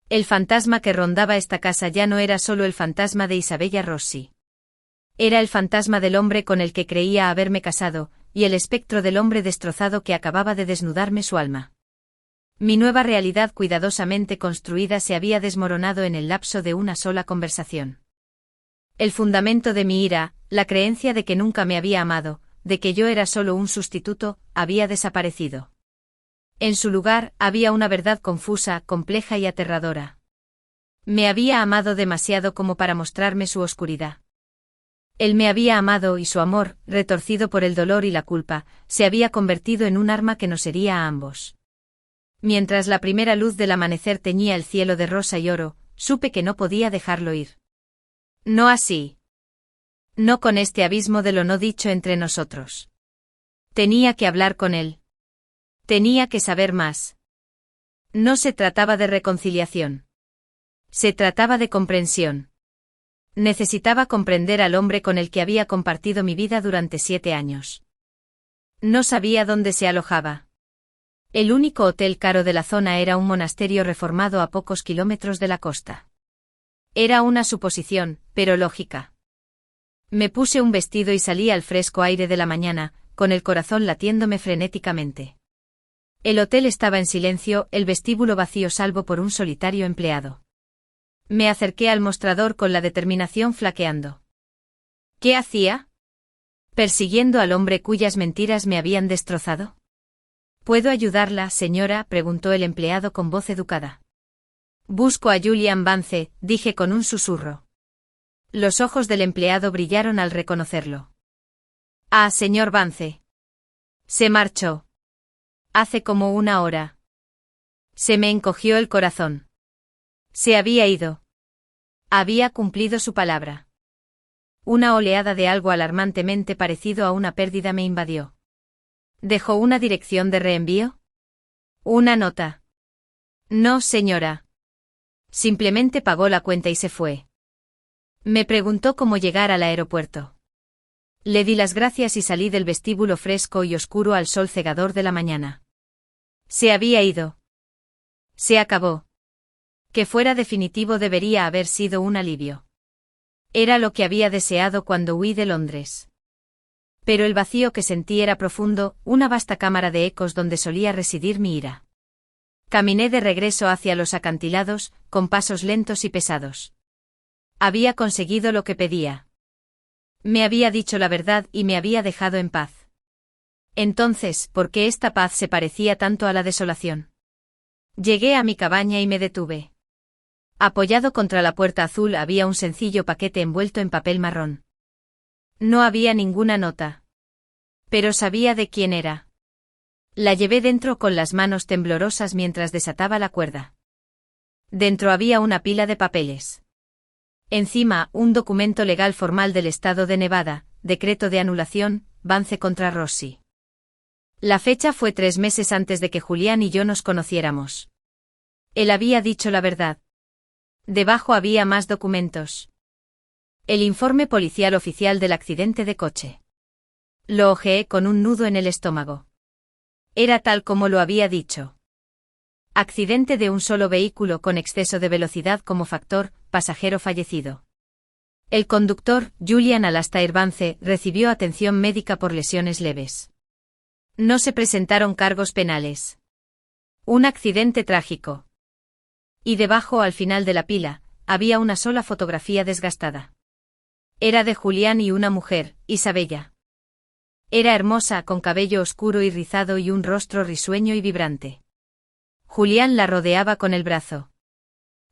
A: El fantasma que rondaba esta casa ya no era solo el fantasma de Isabella Rossi. Era el fantasma del hombre con el que creía haberme casado, y el espectro del hombre destrozado que acababa de desnudarme su alma. Mi nueva realidad cuidadosamente construida se había desmoronado en el lapso de una sola conversación. El fundamento de mi ira, la creencia de que nunca me había amado, de que yo era solo un sustituto, había desaparecido. En su lugar, había una verdad confusa, compleja y aterradora. Me había amado demasiado como para mostrarme su oscuridad. Él me había amado y su amor, retorcido por el dolor y la culpa, se había convertido en un arma que nos hería a ambos. Mientras la primera luz del amanecer teñía el cielo de rosa y oro, supe que no podía dejarlo ir. No así. No con este abismo de lo no dicho entre nosotros. Tenía que hablar con él. Tenía que saber más. No se trataba de reconciliación. Se trataba de comprensión. Necesitaba comprender al hombre con el que había compartido mi vida durante 7 años. No sabía dónde se alojaba. El único hotel caro de la zona era un monasterio reformado a pocos kilómetros de la costa. Era una suposición, pero lógica. Me puse un vestido y salí al fresco aire de la mañana, con el corazón latiéndome frenéticamente. El hotel estaba en silencio, el vestíbulo vacío salvo por un solitario empleado. Me acerqué al mostrador con la determinación flaqueando. ¿Qué hacía? ¿Persiguiendo al hombre cuyas mentiras me habían destrozado? ¿Puedo ayudarla, señora?, preguntó el empleado con voz educada. Busco a Julian Vance, dije con un susurro. Los ojos del empleado brillaron al reconocerlo. Ah, señor Vance. Se marchó. Hace como 1 hora. Se me encogió el corazón. Se había ido. Había cumplido su palabra. Una oleada de algo alarmantemente parecido a una pérdida me invadió. ¿Dejó una dirección de reenvío? ¿Una nota? No, señora. Simplemente pagó la cuenta y se fue. Me preguntó cómo llegar al aeropuerto. Le di las gracias y salí del vestíbulo fresco y oscuro al sol cegador de la mañana. Se había ido. Se acabó. Que fuera definitivo debería haber sido un alivio. Era lo que había deseado cuando huí de Londres. Pero el vacío que sentí era profundo, una vasta cámara de ecos donde solía residir mi ira. Caminé de regreso hacia los acantilados, con pasos lentos y pesados. Había conseguido lo que pedía. Me había dicho la verdad y me había dejado en paz. Entonces, ¿por qué esta paz se parecía tanto a la desolación? Llegué a mi cabaña y me detuve. Apoyado contra la puerta azul había un sencillo paquete envuelto en papel marrón. No había ninguna nota. Pero sabía de quién era. La llevé dentro con las manos temblorosas mientras desataba la cuerda. Dentro había una pila de papeles. Encima, un documento legal formal del estado de Nevada, decreto de anulación, Vance contra Rossi. La fecha fue 3 meses antes de que Julián y yo nos conociéramos. Él había dicho la verdad. Debajo había más documentos. El informe policial oficial del accidente de coche. Lo hojeé con un nudo en el estómago. Era tal como lo había dicho. Accidente de un solo vehículo con exceso de velocidad como factor, pasajero fallecido. El conductor, Julian Alastair Vance, recibió atención médica por lesiones leves. No se presentaron cargos penales. Un accidente trágico. Y debajo, al final de la pila, había una sola fotografía desgastada. Era de Julián y una mujer, Isabella. Era hermosa, con cabello oscuro y rizado y un rostro risueño y vibrante. Julián la rodeaba con el brazo.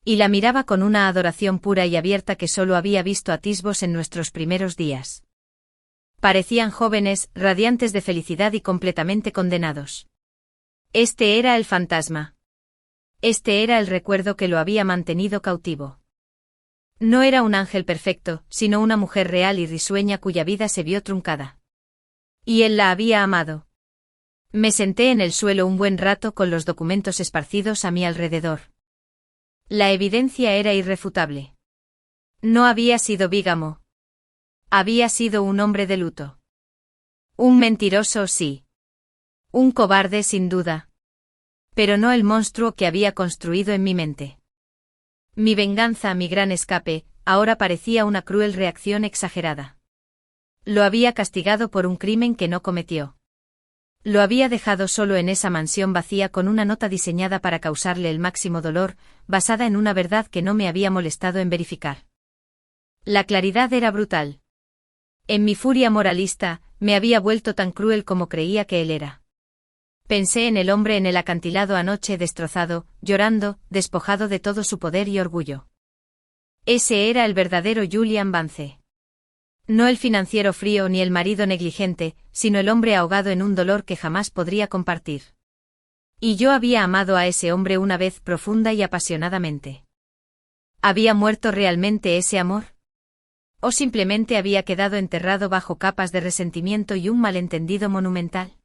A: Y la miraba con una adoración pura y abierta que solo había visto atisbos en nuestros primeros días. Parecían jóvenes, radiantes de felicidad y completamente condenados. Este era el fantasma. Este era el recuerdo que lo había mantenido cautivo. No era un ángel perfecto, sino una mujer real y risueña cuya vida se vio truncada. Y él la había amado. Me senté en el suelo un buen rato con los documentos esparcidos a mi alrededor. La evidencia era irrefutable. No había sido bígamo. Había sido un hombre de luto. Un mentiroso, sí. Un cobarde, sin duda. Pero no el monstruo que había construido en mi mente. Mi venganza, mi gran escape, ahora parecía una cruel reacción exagerada. Lo había castigado por un crimen que no cometió. Lo había dejado solo en esa mansión vacía con una nota diseñada para causarle el máximo dolor, basada en una verdad que no me había molestado en verificar. La claridad era brutal. En mi furia moralista, me había vuelto tan cruel como creía que él era. Pensé en el hombre en el acantilado anoche destrozado, llorando, despojado de todo su poder y orgullo. Ese era el verdadero Julian Vance. No el financiero frío ni el marido negligente, sino el hombre ahogado en un dolor que jamás podría compartir. Y yo había amado a ese hombre una vez profunda y apasionadamente. ¿Había muerto realmente ese amor? ¿O simplemente había quedado enterrado bajo capas de resentimiento y un malentendido monumental?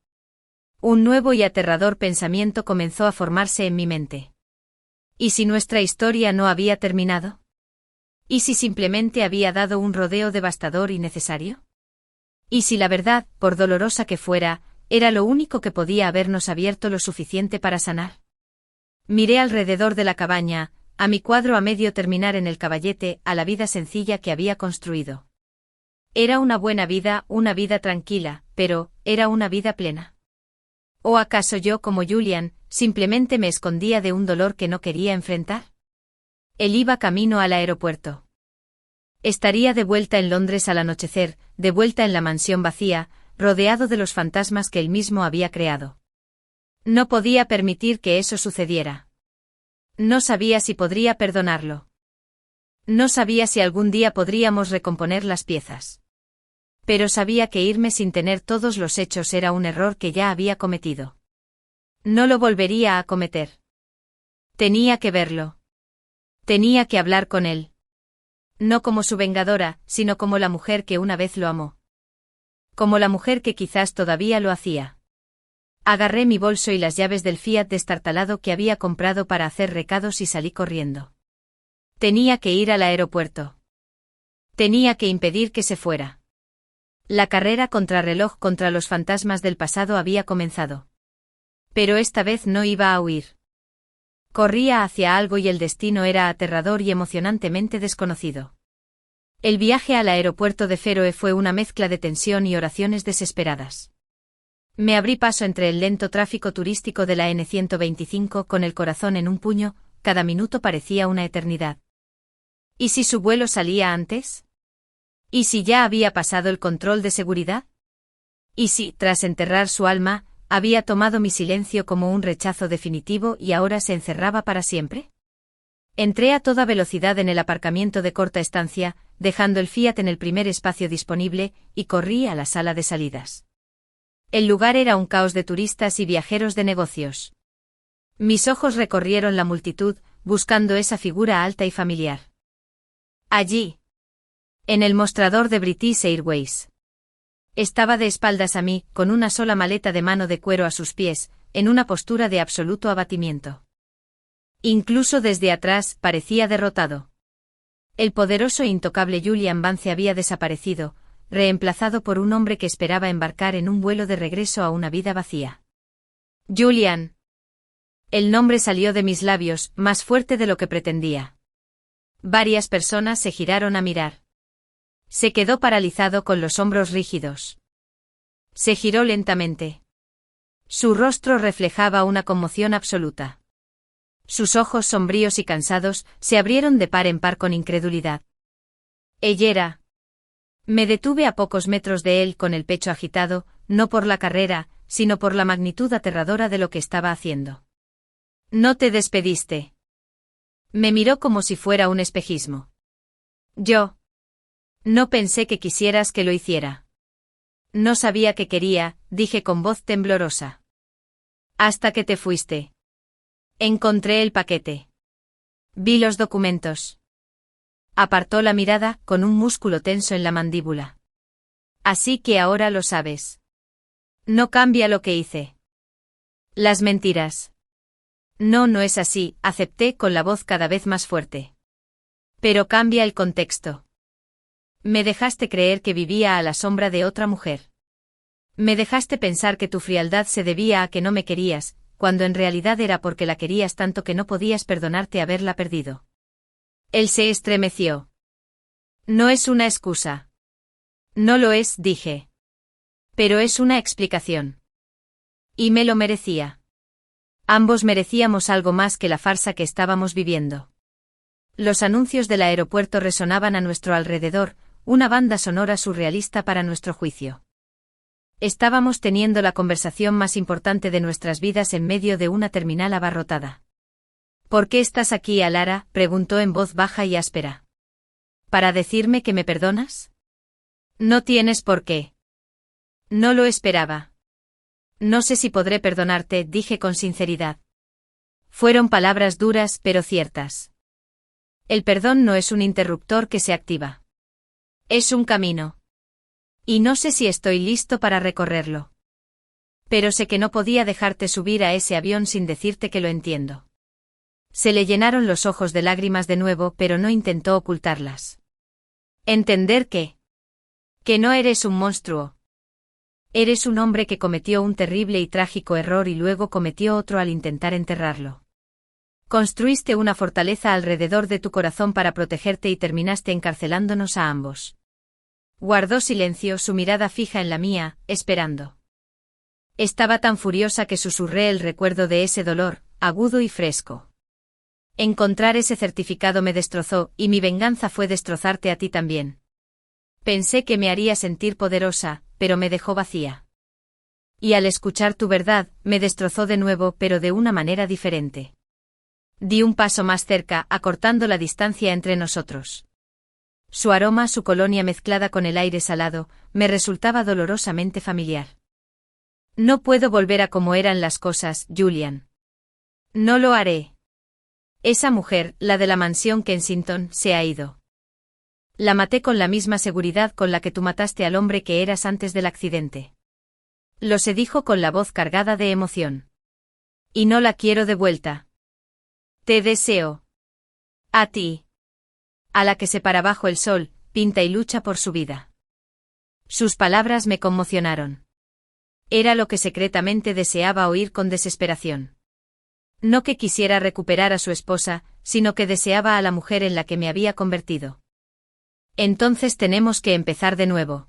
A: Un nuevo y aterrador pensamiento comenzó a formarse en mi mente. ¿Y si nuestra historia no había terminado? ¿Y si simplemente había dado un rodeo devastador y necesario? ¿Y si la verdad, por dolorosa que fuera, era lo único que podía habernos abierto lo suficiente para sanar? Miré alrededor de la cabaña, a mi cuadro a medio terminar en el caballete, a la vida sencilla que había construido. Era una buena vida, una vida tranquila, pero, ¿era una vida plena? ¿O acaso yo, como Julian, simplemente me escondía de un dolor que no quería enfrentar? Él iba camino al aeropuerto. Estaría de vuelta en Londres al anochecer, de vuelta en la mansión vacía, rodeado de los fantasmas que él mismo había creado. No podía permitir que eso sucediera. No sabía si podría perdonarlo. No sabía si algún día podríamos recomponer las piezas. Pero sabía que irme sin tener todos los hechos era un error que ya había cometido. No lo volvería a cometer. Tenía que verlo. Tenía que hablar con él. No como su vengadora, sino como la mujer que una vez lo amó. Como la mujer que quizás todavía lo hacía. Agarré mi bolso y las llaves del Fiat destartalado que había comprado para hacer recados y salí corriendo. Tenía que ir al aeropuerto. Tenía que impedir que se fuera. La carrera contrarreloj contra los fantasmas del pasado había comenzado. Pero esta vez no iba a huir. Corría hacia algo y el destino era aterrador y emocionantemente desconocido. El viaje al aeropuerto de Féroe fue una mezcla de tensión y oraciones desesperadas. Me abrí paso entre el lento tráfico turístico de la N125 con el corazón en un puño, cada minuto parecía una eternidad. ¿Y si su vuelo salía antes? ¿Y si ya había pasado el control de seguridad? ¿Y si, tras enterrar su alma, había tomado mi silencio como un rechazo definitivo y ahora se encerraba para siempre? Entré a toda velocidad en el aparcamiento de corta estancia, dejando el Fiat en el primer espacio disponible, y corrí a la sala de salidas. El lugar era un caos de turistas y viajeros de negocios. Mis ojos recorrieron la multitud, buscando esa figura alta y familiar. Allí. En el mostrador de British Airways. Estaba de espaldas a mí, con una sola maleta de mano de cuero a sus pies, en una postura de absoluto abatimiento. Incluso desde atrás, parecía derrotado. El poderoso e intocable Julian Vance había desaparecido, reemplazado por un hombre que esperaba embarcar en un vuelo de regreso a una vida vacía. Julian. El nombre salió de mis labios, más fuerte de lo que pretendía. Varias personas se giraron a mirar. Se quedó paralizado con los hombros rígidos. Se giró lentamente. Su rostro reflejaba una conmoción absoluta. Sus ojos sombríos y cansados se abrieron de par en par con incredulidad. Ella era. Me detuve a pocos metros de él con el pecho agitado, no por la carrera, sino por la magnitud aterradora de lo que estaba haciendo. ¿No te despediste? Me miró como si fuera un espejismo. Yo. No pensé que quisieras que lo hiciera. No sabía qué quería, dije con voz temblorosa. Hasta que te fuiste. Encontré el paquete. Vi los documentos. Apartó la mirada, con un músculo tenso en la mandíbula. Así que ahora lo sabes. No cambia lo que hice. Las mentiras. No, no es así, acepté con la voz cada vez más fuerte. Pero cambia el contexto. Me dejaste creer que vivía a la sombra de otra mujer. Me dejaste pensar que tu frialdad se debía a que no me querías, cuando en realidad era porque la querías tanto que no podías perdonarte haberla perdido. Él se estremeció. No es una excusa. No lo es, dije. Pero es una explicación. Y me lo merecía. Ambos merecíamos algo más que la farsa que estábamos viviendo. Los anuncios del aeropuerto resonaban a nuestro alrededor, una banda sonora surrealista para nuestro juicio. Estábamos teniendo la conversación más importante de nuestras vidas en medio de una terminal abarrotada. ¿Por qué estás aquí, Alara?, preguntó en voz baja y áspera. ¿Para decirme que me perdonas? No tienes por qué. No lo esperaba. No sé si podré perdonarte, dije con sinceridad. Fueron palabras duras pero ciertas. El perdón no es un interruptor que se activa. Es un camino. Y no sé si estoy listo para recorrerlo. Pero sé que no podía dejarte subir a ese avión sin decirte que lo entiendo. Se le llenaron los ojos de lágrimas de nuevo, pero no intentó ocultarlas. ¿Entender qué? Que no eres un monstruo. Eres un hombre que cometió un terrible y trágico error y luego cometió otro al intentar enterrarlo. Construiste una fortaleza alrededor de tu corazón para protegerte y terminaste encarcelándonos a ambos. Guardó silencio, su mirada fija en la mía, esperando. Estaba tan furiosa que susurré el recuerdo de ese dolor, agudo y fresco. Encontrar ese certificado me destrozó, y mi venganza fue destrozarte a ti también. Pensé que me haría sentir poderosa, pero me dejó vacía. Y al escuchar tu verdad, me destrozó de nuevo, pero de una manera diferente. Di un paso más cerca, acortando la distancia entre nosotros. Su aroma, su colonia mezclada con el aire salado, me resultaba dolorosamente familiar. No puedo volver a como eran las cosas, Julian. No lo haré. Esa mujer, la de la mansión Kensington, se ha ido. La maté con la misma seguridad con la que tú mataste al hombre que eras antes del accidente. Se dijo con la voz cargada de emoción. Y no la quiero de vuelta. Te deseo. A ti. A la que se para bajo el sol, pinta y lucha por su vida. Sus palabras me conmocionaron. Era lo que secretamente deseaba oír con desesperación. No que quisiera recuperar a su esposa, sino que deseaba a la mujer en la que me había convertido. Entonces tenemos que empezar de nuevo.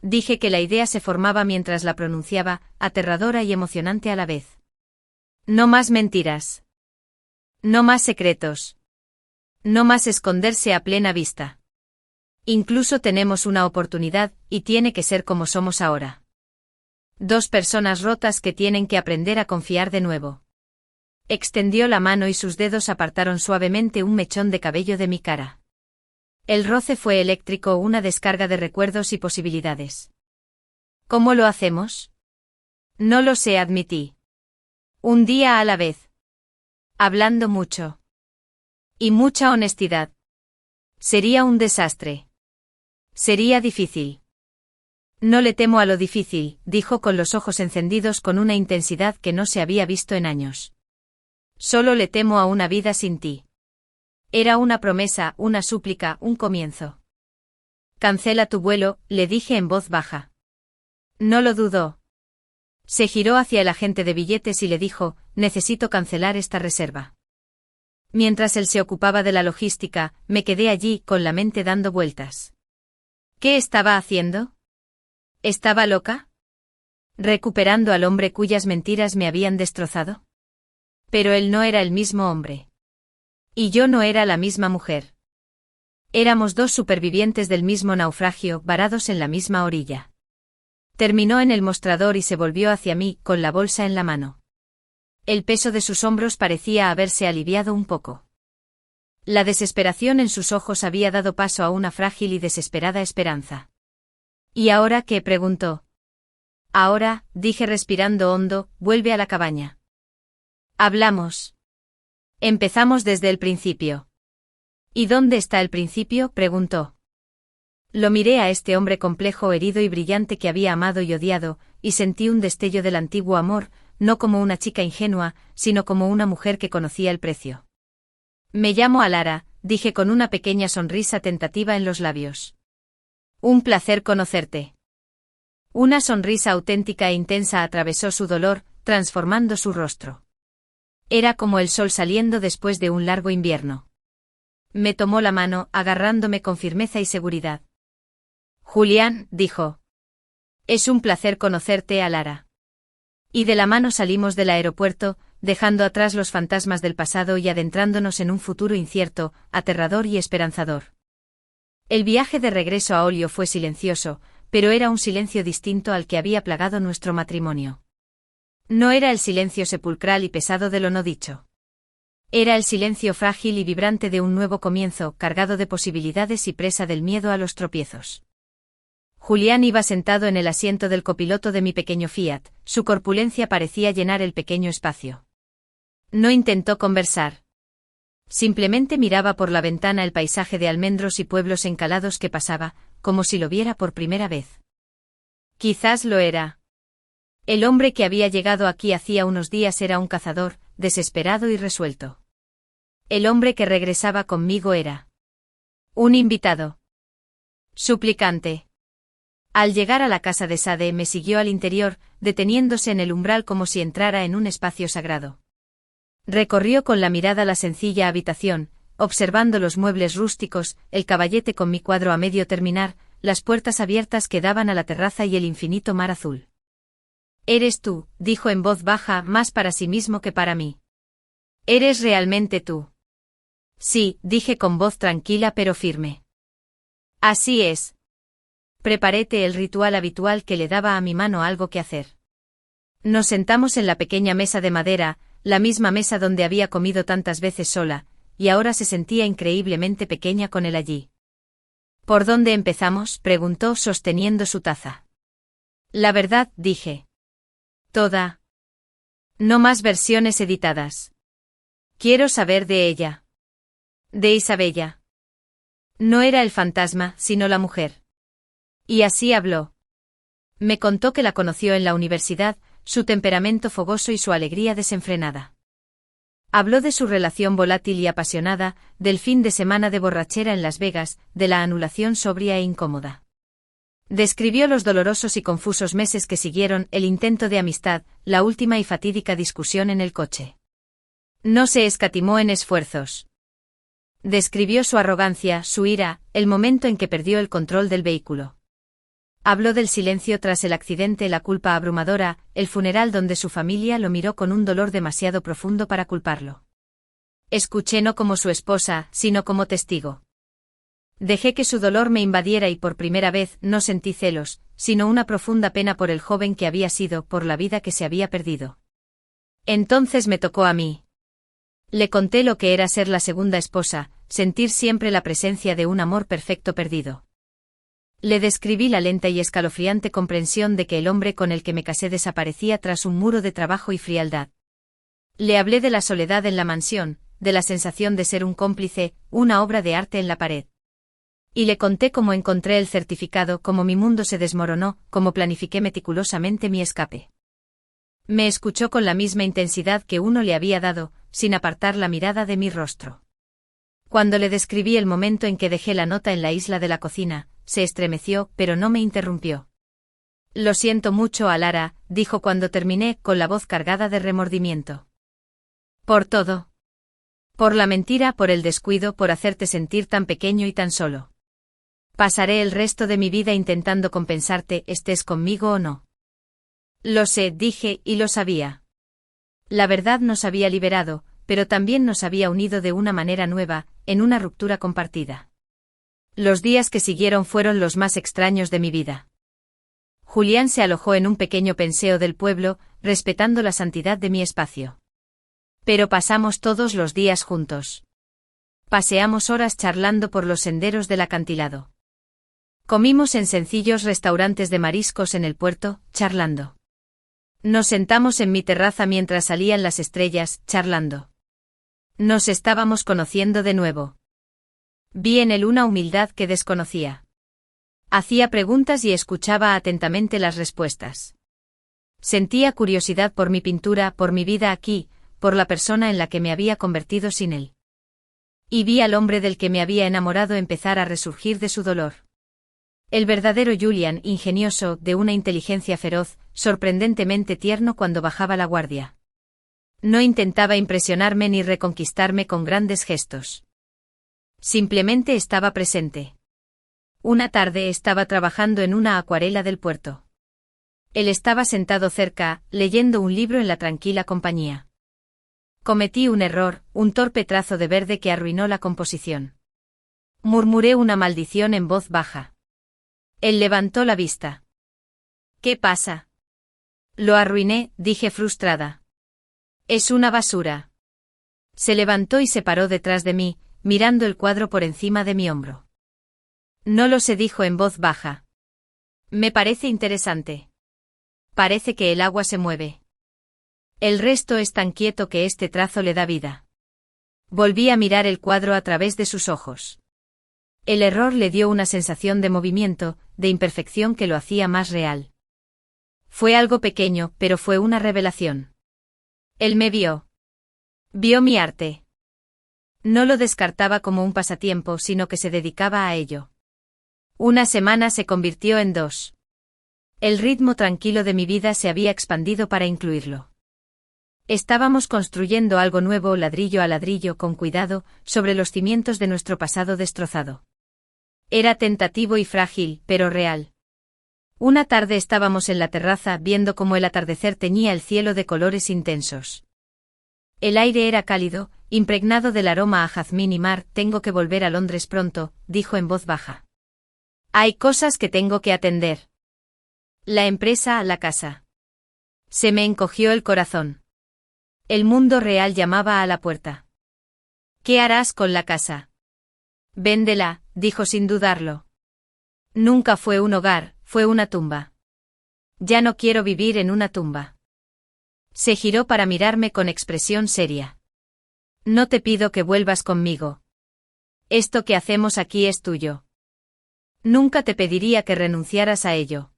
A: Dije que la idea se formaba mientras la pronunciaba, aterradora y emocionante a la vez. No más mentiras. No más secretos. No más esconderse a plena vista. Incluso tenemos una oportunidad, y tiene que ser como somos ahora. Dos personas rotas que tienen que aprender a confiar de nuevo. Extendió la mano y sus dedos apartaron suavemente un mechón de cabello de mi cara. El roce fue eléctrico, una descarga de recuerdos y posibilidades. ¿Cómo lo hacemos? No lo sé, admití. Un día a la vez. Hablando mucho. Y mucha honestidad. Sería un desastre. Sería difícil. No le temo a lo difícil, dijo con los ojos encendidos con una intensidad que no se había visto en años. Solo le temo a una vida sin ti. Era una promesa, una súplica, un comienzo. Cancela tu vuelo, le dije en voz baja. No lo dudó. Se giró hacia el agente de billetes y le dijo, necesito cancelar esta reserva. Mientras él se ocupaba de la logística, me quedé allí, con la mente dando vueltas. ¿Qué estaba haciendo? ¿Estaba loca? ¿Recuperando al hombre cuyas mentiras me habían destrozado? Pero él no era el mismo hombre. Y yo no era la misma mujer. Éramos dos supervivientes del mismo naufragio, varados en la misma orilla. Terminó en el mostrador y se volvió hacia mí, con la bolsa en la mano. El peso de sus hombros parecía haberse aliviado un poco. La desesperación en sus ojos había dado paso a una frágil y desesperada esperanza. ¿Y ahora qué?, preguntó. Ahora, dije respirando hondo, vuelve a la cabaña. Hablamos. Empezamos desde el principio. ¿Y dónde está el principio?, preguntó. Lo miré a este hombre complejo, herido y brillante que había amado y odiado, y sentí un destello del antiguo amor, no como una chica ingenua, sino como una mujer que conocía el precio. Me llamo Alara, dije con una pequeña sonrisa tentativa en los labios. Un placer conocerte. Una sonrisa auténtica e intensa atravesó su dolor, transformando su rostro. Era como el sol saliendo después de un largo invierno. Me tomó la mano, agarrándome con firmeza y seguridad. Julián, dijo. Es un placer conocerte, Alara. Y de la mano salimos del aeropuerto, dejando atrás los fantasmas del pasado y adentrándonos en un futuro incierto, aterrador y esperanzador. El viaje de regreso a Olio fue silencioso, pero era un silencio distinto al que había plagado nuestro matrimonio. No era el silencio sepulcral y pesado de lo no dicho. Era el silencio frágil y vibrante de un nuevo comienzo, cargado de posibilidades y presa del miedo a los tropiezos. Julián iba sentado en el asiento del copiloto de mi pequeño Fiat, su corpulencia parecía llenar el pequeño espacio. No intentó conversar. Simplemente miraba por la ventana el paisaje de almendros y pueblos encalados que pasaba, como si lo viera por primera vez. Quizás lo era. El hombre que había llegado aquí hacía unos días era un cazador, desesperado y resuelto. El hombre que regresaba conmigo era un invitado. Suplicante. Al llegar a la casa de Sade me siguió al interior, deteniéndose en el umbral como si entrara en un espacio sagrado. Recorrió con la mirada la sencilla habitación, observando los muebles rústicos, el caballete con mi cuadro a medio terminar, las puertas abiertas que daban a la terraza y el infinito mar azul. Eres tú, dijo en voz baja, más para sí mismo que para mí. ¿Eres realmente tú? Sí, dije con voz tranquila pero firme. Así es. Preparéte el ritual habitual que le daba a mi mano algo que hacer. Nos sentamos en la pequeña mesa de madera, la misma mesa donde había comido tantas veces sola, y ahora se sentía increíblemente pequeña con él allí. ¿Por dónde empezamos?, preguntó sosteniendo su taza. La verdad, dije. Toda. No más versiones editadas. Quiero saber de ella. De Isabella. No era el fantasma, sino la mujer. Y así habló. Me contó que la conoció en la universidad, su temperamento fogoso y su alegría desenfrenada. Habló de su relación volátil y apasionada, del fin de semana de borrachera en Las Vegas, de la anulación sobria e incómoda. Describió los dolorosos y confusos meses que siguieron, el intento de amistad, la última y fatídica discusión en el coche. No se escatimó en esfuerzos. Describió su arrogancia, su ira, el momento en que perdió el control del vehículo. Habló del silencio tras el accidente, la culpa abrumadora, el funeral donde su familia lo miró con un dolor demasiado profundo para culparlo. Escuché no como su esposa, sino como testigo. Dejé que su dolor me invadiera y por primera vez no sentí celos, sino una profunda pena por el joven que había sido, por la vida que se había perdido. Entonces me tocó a mí. Le conté lo que era ser la segunda esposa, sentir siempre la presencia de un amor perfecto perdido. Le describí la lenta y escalofriante comprensión de que el hombre con el que me casé desaparecía tras un muro de trabajo y frialdad. Le hablé de la soledad en la mansión, de la sensación de ser un cómplice, una obra de arte en la pared. Y le conté cómo encontré el certificado, cómo mi mundo se desmoronó, cómo planifiqué meticulosamente mi escape. Me escuchó con la misma intensidad que uno le había dado, sin apartar la mirada de mi rostro. Cuando le describí el momento en que dejé la nota en la isla de la cocina, se estremeció, pero no me interrumpió. Lo siento mucho, Alara, dijo cuando terminé, con la voz cargada de remordimiento. Por todo. Por la mentira, por el descuido, por hacerte sentir tan pequeño y tan solo. Pasaré el resto de mi vida intentando compensarte, estés conmigo o no. Lo sé, dije, y lo sabía. La verdad nos había liberado, pero también nos había unido de una manera nueva, en una ruptura compartida. Los días que siguieron fueron los más extraños de mi vida. Julián se alojó en un pequeño penseo del pueblo, respetando la santidad de mi espacio. Pero pasamos todos los días juntos. Paseamos horas charlando por los senderos del acantilado. Comimos en sencillos restaurantes de mariscos en el puerto, charlando. Nos sentamos en mi terraza mientras salían las estrellas, charlando. Nos estábamos conociendo de nuevo. Vi en él una humildad que desconocía. Hacía preguntas y escuchaba atentamente las respuestas. Sentía curiosidad por mi pintura, por mi vida aquí, por la persona en la que me había convertido sin él. Y vi al hombre del que me había enamorado empezar a resurgir de su dolor. El verdadero Julián, ingenioso, de una inteligencia feroz, sorprendentemente tierno cuando bajaba la guardia. No intentaba impresionarme ni reconquistarme con grandes gestos. Simplemente estaba presente. Una tarde estaba trabajando en una acuarela del puerto. Él estaba sentado cerca, leyendo un libro en la tranquila compañía. Cometí un error, un torpe trazo de verde que arruinó la composición. Murmuré una maldición en voz baja. Él levantó la vista. ¿Qué pasa? Lo arruiné, dije frustrada. Es una basura. Se levantó y se paró detrás de mí, mirando el cuadro por encima de mi hombro. No lo sé, dijo en voz baja. Me parece interesante. Parece que el agua se mueve. El resto es tan quieto que este trazo le da vida. Volví a mirar el cuadro a través de sus ojos. El error le dio una sensación de movimiento, de imperfección que lo hacía más real. Fue algo pequeño, pero fue una revelación. Él me vio. Vio mi arte. No lo descartaba como un pasatiempo, sino que se dedicaba a ello. Una semana se convirtió en 2. El ritmo tranquilo de mi vida se había expandido para incluirlo. Estábamos construyendo algo nuevo, ladrillo a ladrillo, con cuidado, sobre los cimientos de nuestro pasado destrozado. Era tentativo y frágil, pero real. Una tarde estábamos en la terraza viendo cómo el atardecer teñía el cielo de colores intensos. El aire era cálido, impregnado del aroma a jazmín y mar. Tengo que volver a Londres pronto, dijo en voz baja. Hay cosas que tengo que atender. La empresa, la casa. Se me encogió el corazón. El mundo real llamaba a la puerta. ¿Qué harás con la casa? Véndela, dijo sin dudarlo. Nunca fue un hogar, fue una tumba. Ya no quiero vivir en una tumba. Se giró para mirarme con expresión seria. No te pido que vuelvas conmigo. Esto que hacemos aquí es tuyo. Nunca te pediría que renunciaras a ello.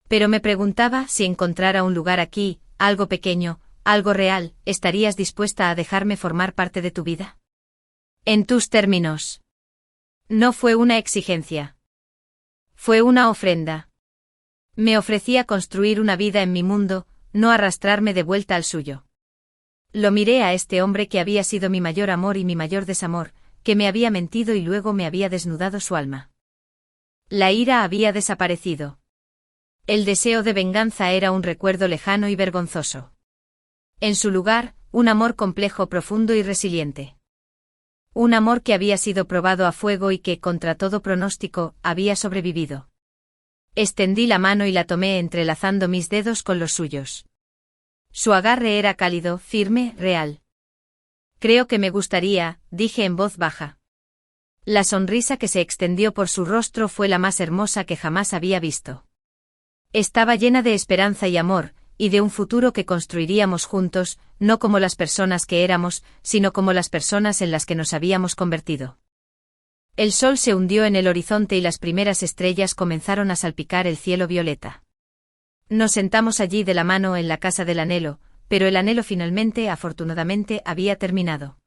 A: Pero me preguntaba si encontrara un lugar aquí, algo pequeño, algo real, ¿estarías dispuesta a dejarme formar parte de tu vida? En tus términos. No fue una exigencia. Fue una ofrenda. Me ofrecía construir una vida en mi mundo, no arrastrarme de vuelta al suyo. Lo miré a este hombre que había sido mi mayor amor y mi mayor desamor, que me había mentido y luego me había desnudado su alma. La ira había desaparecido. El deseo de venganza era un recuerdo lejano y vergonzoso. En su lugar, un amor complejo, profundo y resiliente. Un amor que había sido probado a fuego y que, contra todo pronóstico, había sobrevivido. Extendí la mano y la tomé entrelazando mis dedos con los suyos. Su agarre era cálido, firme, real. Creo que me gustaría, dije en voz baja. La sonrisa que se extendió por su rostro fue la más hermosa que jamás había visto. Estaba llena de esperanza y amor, y de un futuro que construiríamos juntos, no como las personas que éramos, sino como las personas en las que nos habíamos convertido. El sol se hundió en el horizonte y las primeras estrellas comenzaron a salpicar el cielo violeta. Nos sentamos allí de la mano en la casa del anhelo, pero el anhelo finalmente, afortunadamente, había terminado.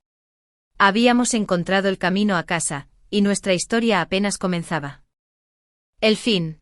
A: Habíamos encontrado el camino a casa, y nuestra historia apenas comenzaba. El fin.